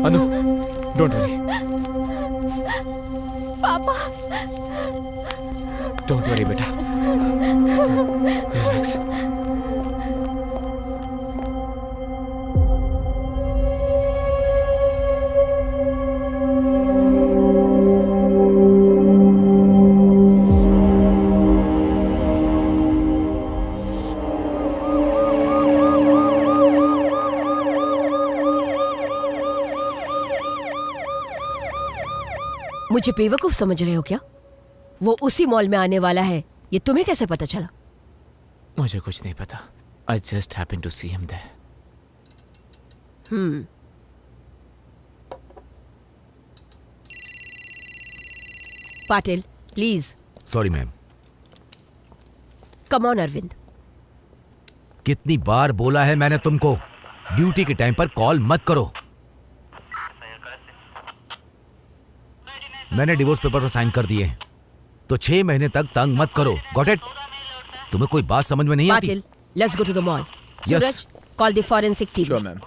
अनु, डोंट वरी। पापा डोंट वरी बेटा, रिलैक्स। मुझे बेवकूफ समझ रहे हो क्या? वो उसी मॉल में आने वाला है, ये तुम्हें कैसे पता चला? मुझे कुछ नहीं पता। I just happened to see him there. Patil, please sorry ma'am. Come on Arvind. कितनी बार बोला है मैंने तुमको, ड्यूटी के टाइम पर कॉल मत करो। मैंने डिवोर्स पेपर पर साइन कर दिए, तो 6 महीने तक तंग मत करो। Got it? तुम्हें कोई बात समझ में नहीं आती? Patil, let's go to the mall. Yes. Suraj, call the forensic team. Sure ma'am.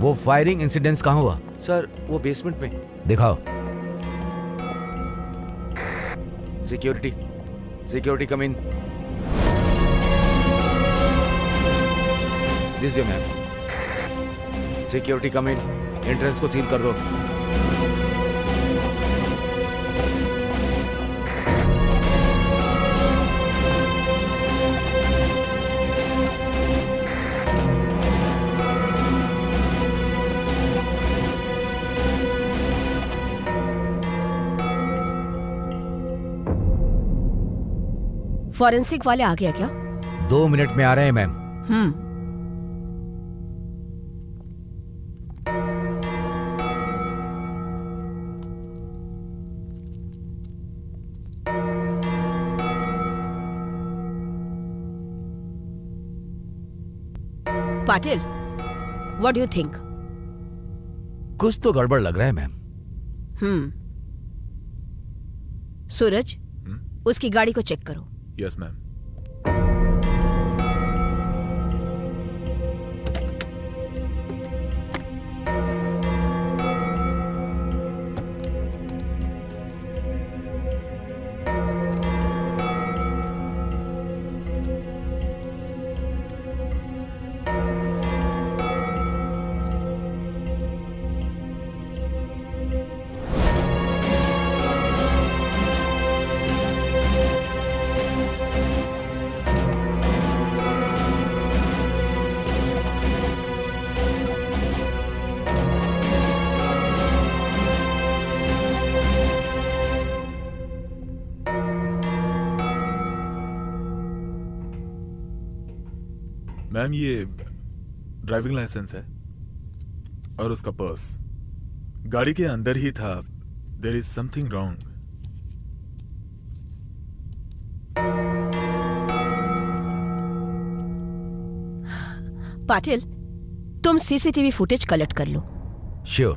वो फायरिंग इंसिडेंट्स कहाँ हुआ? सर वो बेसमेंट में। दिखाओ। Security, security come in. This way ma'am. Security come in, entrance को सील कर दो। फॉरेंसिक वाले आ गया क्या? 2 मिनट में आ रहे हैं ma'am. Patil, what do you think? कुछ तो गड़बड़ लग रहा है मैम। सूरज, उसकी गाड़ी को चेक करो। Yes ma'am. मैम ये ड्राइविंग लाइसेंस है और उसका पर्स गाड़ी के अंदर ही था। There is something wrong. Patil, तुम सीसीटीवी फुटेज कलेक्ट कर लो। श्योर।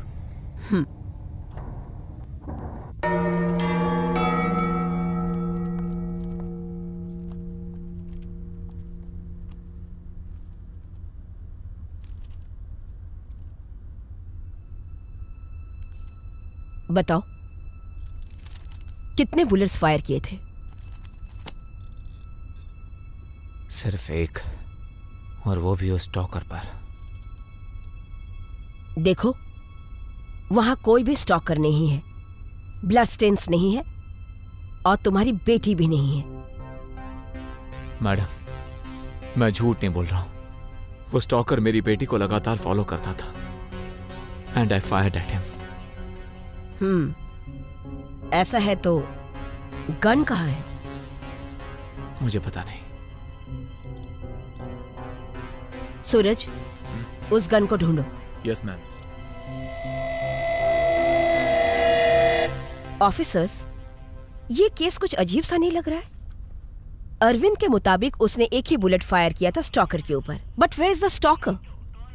बताओ, कितने बुलेट्स फायर किए थे? सिर्फ एक, और वो भी उस स्टॉकर पर। देखो, वहां कोई भी स्टॉकर नहीं है, ब्लड स्टेन्स नहीं है, और तुम्हारी बेटी भी नहीं है। मैडम, मैं झूठ नहीं बोल रहा हूं। वो स्टॉकर मेरी बेटी को लगातार फॉलो करता था, and I fired at him. ऐसा है तो गन कहाँ है? मुझे पता नहीं। सूरज, उस गन को ढूंढो। Yes ma'am. ऑफिसर्स, ये केस कुछ अजीब सा नहीं लग रहा है? अरविंद के मुताबिक उसने एक ही बुलेट फायर किया था स्टॉकर के ऊपर, but where is the stalker?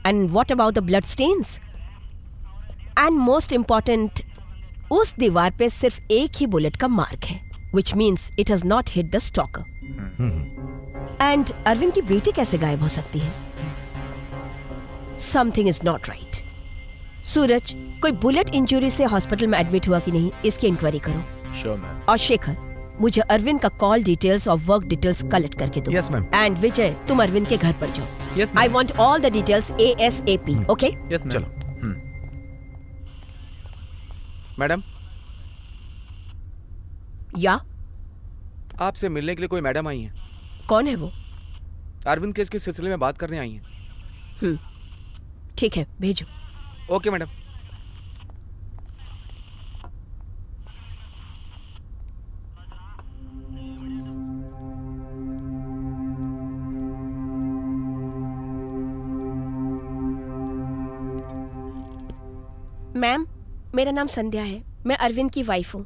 And what about the blood stains? And most important, उस दीवार पे सिर्फ एक ही बुलेट का मार्क है, which means it has not hit the stalker. And Arvind की बेटी कैसे गायब हो सकती है? Something is not right. सूरज, कोई बुलेट इंजरी से हॉस्पिटल में एडमिट हुआ कि नहीं, इसकी इंक्वायरी करो। Sure ma'am. और शेखर, मुझे अरविंद का कॉल डिटेल्स और वर्क डिटेल्स कलेक्ट करके दो। Yes ma'am. एंड विजय, तुम अरविंद के घर पर जाओ। Yes I want all the details ASAP. Okay? Yes ma'am. चलो। मैडम, या आपसे मिलने के लिए कोई मैडम आई हैं। कौन है वो? अरविंद केस के सिलसिले में बात करने आई हैं। ठीक है, भेजो। Okay madam. मैम, मेरा नाम संध्या है, मैं अरविंद की वाइफ हूँ।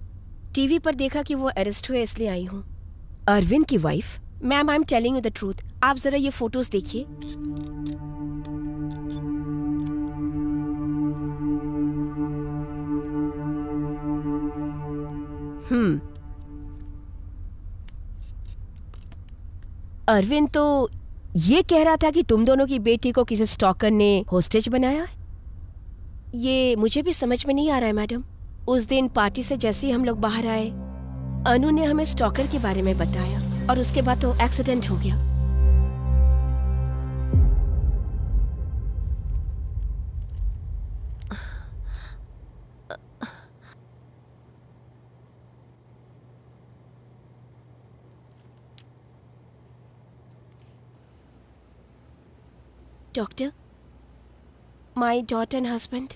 टीवी पर देखा कि वो अरेस्ट हुए, इसलिए आई हूँ। अरविंद की wife? Ma'am, I am telling you the truth. आप जरा ये फोटोज देखिए। अरविंद तो ये कह रहा था कि तुम दोनों की बेटी को किसी स्टॉकर ने होस्टेज बनाया है। ये मुझे भी समझ में नहीं आ रहा है मैडम। उस दिन पार्टी से जैसे ही हम लोग बाहर आए, अनु ने हमें स्टॉकर के बारे में बताया, और उसके बाद तो एक्सीडेंट हो गया। Doctor, my daughter and husband.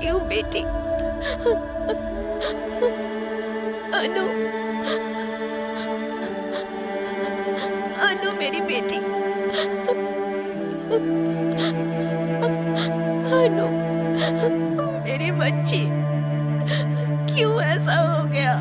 क्यों बेटी? अनु, अनु मेरी बेटी। अनु मेरी बच्ची, क्यों ऐसा हो गया?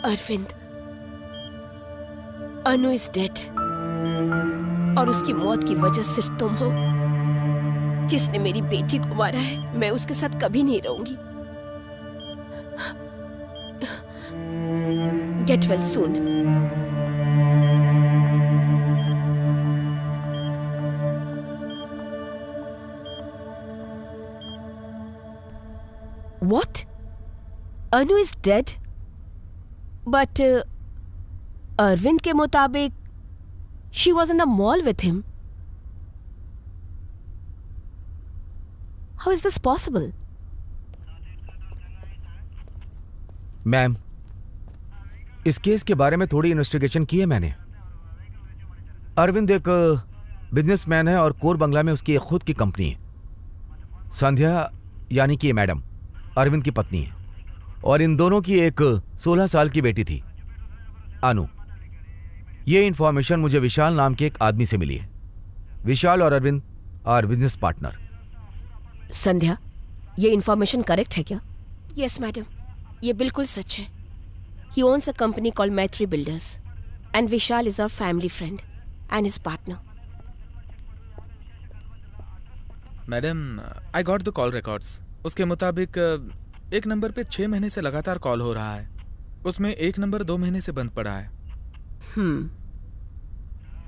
अरविंद, अनु इज डेड और उसकी मौत की वजह सिर्फ तुम हो। जिसने मेरी बेटी को मारा है, मैं उसके साथ कभी नहीं रहूंगी। Get well soon. What? Anu is dead? But Arvind के मुताबिक she was in the mall with him. How is this possible? Ma'am, इस केस के बारे में थोड़ी इन्वेस्टिगेशन की है मैंने। अरविंद एक बिजनेसमैन है और कोर बंगला में उसकी एक खुद की कंपनी है। संध्या यानी कि ये मैडम अरविंद की पत्नी है और इन दोनों की एक 16 साल की बेटी थी, अनु। ये इंफॉर्मेशन मुझे विशाल नाम के एक आदमी से मिली है। विशाल और अरविंद आर बिजनेस पार्टनर। संध्या, ये इंफॉर्मेशन करेक्ट है क्या? यस मैडम, ये बिल्कुल सच है। He owns a company called Maitri Builders and Vishal is our family friend and his partner. Madam, I got the call records. उसके मुताबिक एक नंबर पे 6 महीने से लगातार कॉल हो रहा है। उसमें एक नंबर 2 महीने से बंद पड़ा है।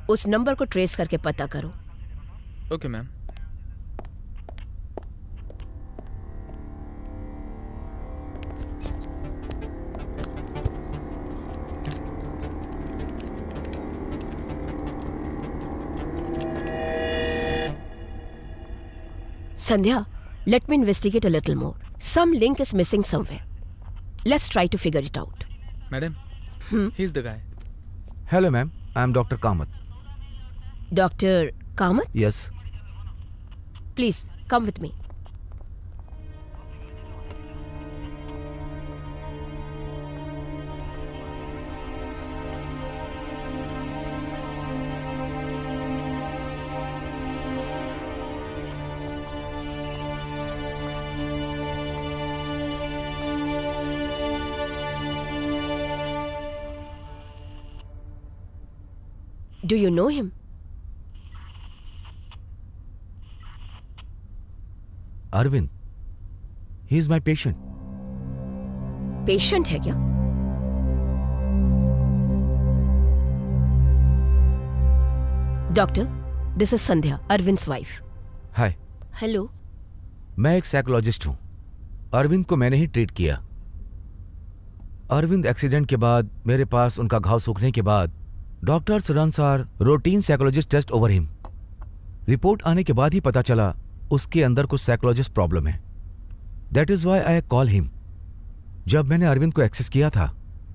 उस नंबर को ट्रेस करके पता करो। Okay ma'am. Sandhya, let me investigate a little more. Some link is missing somewhere. Let's try to figure it out. Madam, he's the guy. Hello, ma'am. I'm Dr. Kamath. Dr. Kamath? Yes. Please, come with me. Do you know him? Arvind. He is my patient. Patient है क्या? Doctor, this is Sandhya, Arvind's wife. Hi. Hello. मैं एक psychologist हूँ। अरविंद को मैंने ही treat किया। Arvind accident के बाद मेरे पास उनका घाव सूखने के बाद doctors runs are routine psychologist test over him. Report आने के बाद ही पता चला उसके अंदर कुछ साइकोलॉजिस्ट प्रॉब्लम है। That is why I call him. जब मैंने अरविंद को एक्सेस किया था,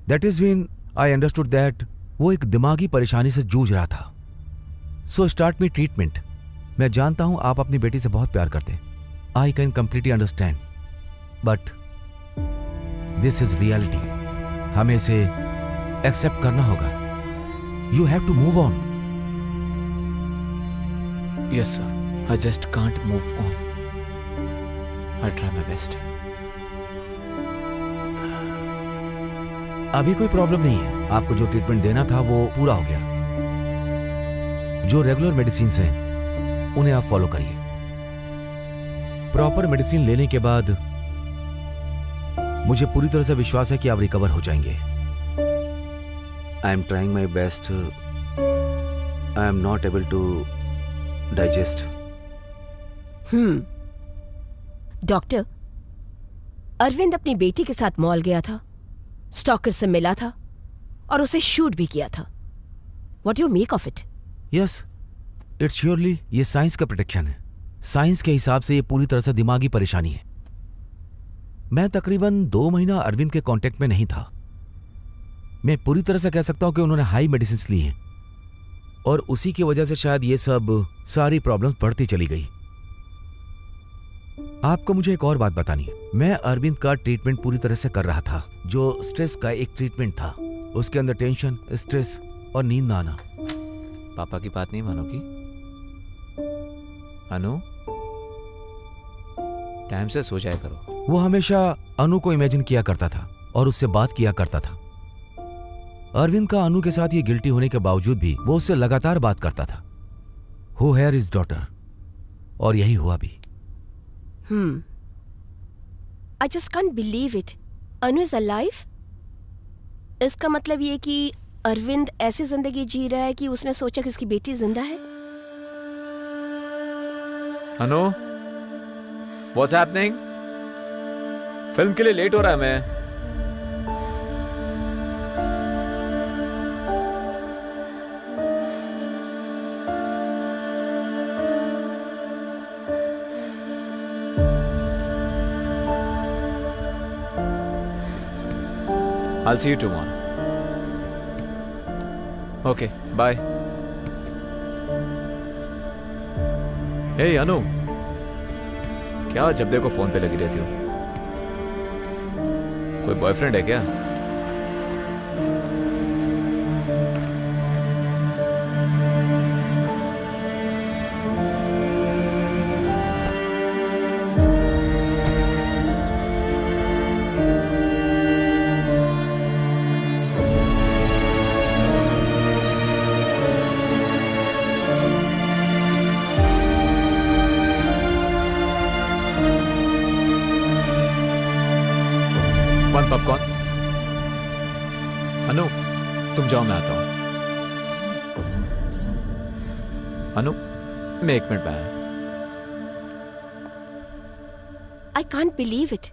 that is when I understood that वो एक दिमागी परेशानी से जूझ रहा था। So start me treatment. मैं जानता हूं आप अपनी बेटी से बहुत प्यार करते हैं। I can completely understand, but this is reality. हमें इसे एक्सेप्ट करना होगा। You have to move on. Yes, sir. I just can't move on. I'll try my best. अभी कोई प्रॉब्लम नहीं है। आपको जो ट्रीटमेंट देना था वो पूरा हो गया। जो रेगुलर मेडिसिन हैं उन्हें आप फॉलो करिए। प्रॉपर मेडिसिन लेने के बाद मुझे पूरी तरह से विश्वास है कि आप रिकवर हो जाएंगे। I am trying my best. I am not able to digest. Doctor, Arvind अपनी बेटी के साथ मॉल गया था, स्टॉकर से मिला था और उसे शूट भी किया था। What do you make of it? Yes, it's surely ये साइंस का प्रोटेक्शन है। साइंस के हिसाब से ये पूरी तरह से दिमागी परेशानी है। मैं तकरीबन 2 महीना अरविंद के कांटेक्ट में नहीं था। मैं पूरी तरह से कह सकता हूं कि उन्होंने हाई मेडिसिन ली हैं और उसी की वजह से शायद ये सब सारी प्रॉब्लम्स बढ़ती चली गई। आपको मुझे एक और बात बतानी है। मैं अरविंद का ट्रीटमेंट पूरी तरह से कर रहा था। जो स्ट्रेस का एक ट्रीटमेंट था, उसके अंदर टेंशन, स्ट्रेस और नींद ना आना। पापा की बात नहीं मानोगी? अनु, टाइम से सो जाया करो। वो हमेशा अनु को इमेजिन किया करता था और उससे बात किया करता था। अरविंद का अनु के साथ ये गिल्टी होने के बावजूद भी वो उससे लगातार बात करता था। हु हेयर इज डॉटर, और यही हुआ भी। I just can't believe it. Anu is alive? इसका मतलब ये कि अरविंद ऐसी जिंदगी जी रहा है कि उसने सोचा कि उसकी बेटी जिंदा है। अनु, what's happening? फिल्म के लिए लेट हो रहा है मैं। I'll see you tomorrow. Okay, bye. Hey अनु, क्या जब देखो फोन पे लगी रहती हो? कोई बॉयफ्रेंड है क्या? पॉपकॉर्न। अनु, तुम जाओ, मैं आता हूं। अनु, मैं 1 मिनट में आया। I can't believe it.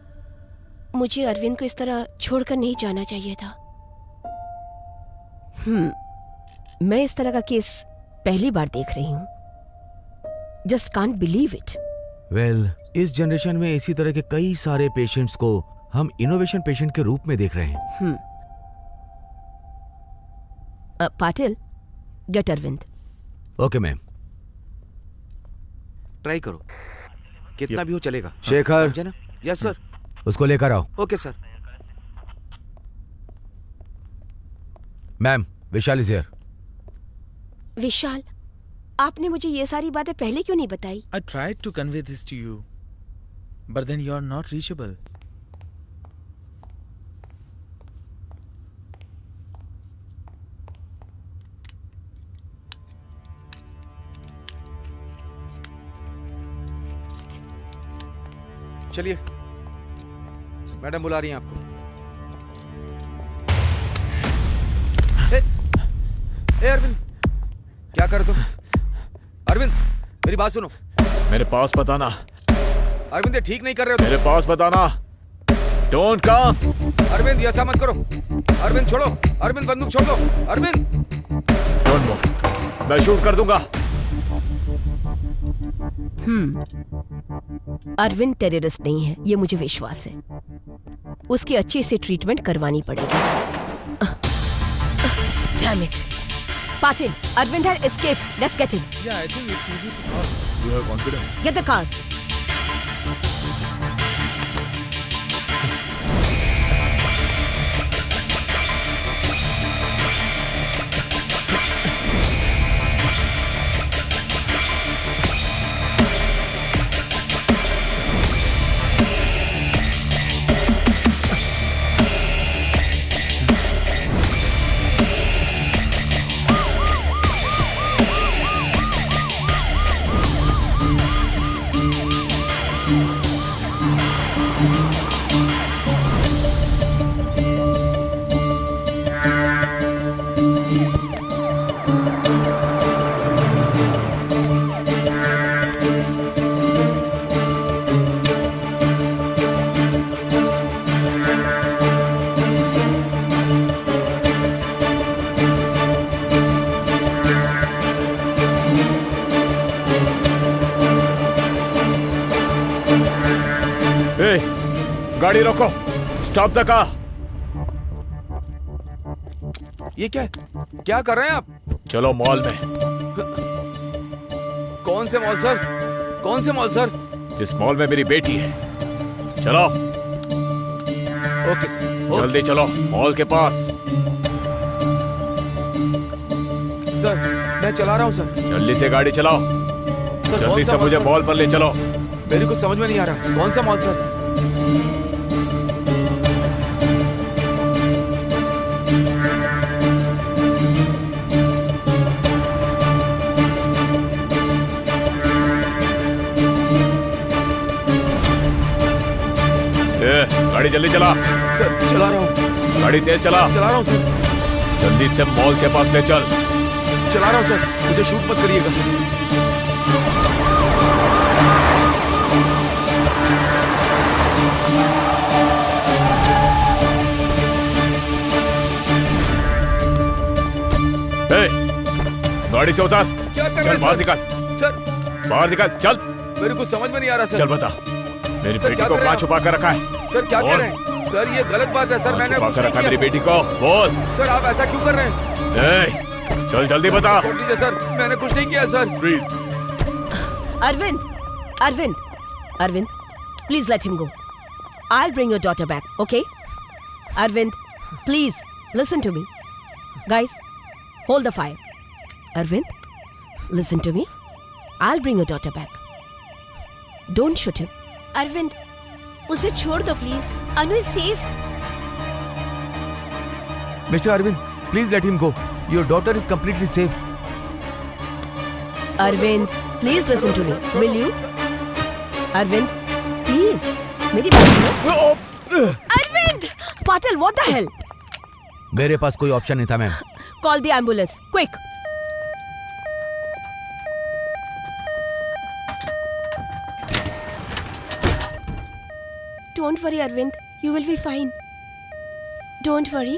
मुझे अरविंद को इस तरह छोड़कर नहीं जाना चाहिए था। मैं इस तरह का केस पहली बार देख रही हूं। Just can't believe it. Well, इस जनरेशन में इसी तरह के कई सारे पेशेंट्स को हम इनोवेशन पेशेंट के रूप में देख रहे हैं। Patil, get Arvind. Okay ma'am. Try करो, कितना भी हो चलेगा। शेखर। समझे ना? Yes sir. उसको लेकर आओ। Okay sir. Ma'am, Vishal is here. Vishal, आपने मुझे ये सारी बातें पहले क्यों नहीं बताई? I tried to convey this to you, but then you are not reachable. चलिए, मैडम बुला रही हैं आपको। ए अरविंद, क्या कर तुम? अरविंद, मेरी बात सुनो। मेरे पास बताना। अरविंद, ये ठीक नहीं कर रहे हो तुम। मेरे पास बताना। Don't come. अरविंद, ऐसा मत करो। अरविंद, छोड़ो। अरविंद, बंदूक छोड़ दो। अरविंद, डोंट मूव, मैं शूट कर दूंगा। अरविंद टेररिस्ट नहीं है, ये मुझे विश्वास है। उसकी अच्छी से ट्रीटमेंट करवानी पड़ेगी। Damn it. Patil, Arvind had escaped. Let's get him. Yeah, I think it's easy to solve. You have confidence. Get the cars. गाड़ी रोको। Stop the car. ये क्या है? क्या कर रहे हैं आप? चलो मॉल में। कौन से मॉल सर? कौन से मॉल सर? जिस मॉल में मेरी बेटी है। चलो। Okay sir. जल्दी चलो मॉल के पास। सर, मैं चला रहा हूँ सर। जल्दी से गाड़ी चलाओ। सर, जल्दी से मुझे मॉल पर ले चलो। मेरे को समझ में नहीं आ रहा। कौन सा मॉल सर? गाड़ी जल्दी चला। सर चला रहा हूँ। गाड़ी तेज चला। चला रहा हूँ सर। जल्दी से मॉल के पास ले चल। चला रहा हूँ सर, मुझे शूट मत करिएगा। गाड़ी से उतार। क्या कर रहे हैं बाहर सर? निकाल। सर बाहर निकाल, चल। मेरे को समझ में नहीं आ रहा सर। चल बता, मेरी सर, बेटी क्या को कर रहे कहाँ हैं छुपा कर रखा है? सर क्या बोल। कर रहे हैं सर? ये गलत बात है सर। मैंने छुपा कुछ कर नहीं रखा है किया। मेरी बेटी को, बोल। सर आप ऐसा क्यों कर रहे हैं? चल जल्दी बता। छोड़ दीजिए सर, मैंने कुछ नहीं किया sir. Please. Arvind, Arvind, Arvind, please let him go. I'll bring your daughter back, okay? Arvind, please listen to me. Guys, hold the fire. Arvind, listen to me. I'll bring your daughter back. Don't shoot him. Arvind, उसे छोड़ दो please. Anu is safe. Mr. Arvind, please let him go. Your daughter is completely safe. Arvind, please listen to me. Will you? Arvind, please. मेरी बात सुनो। Arvind! Patil, what the hell? मेरे पास कोई option नहीं था ma'am. Call the ambulance, quick. Don't worry, Arvind. You will be fine. Don't worry.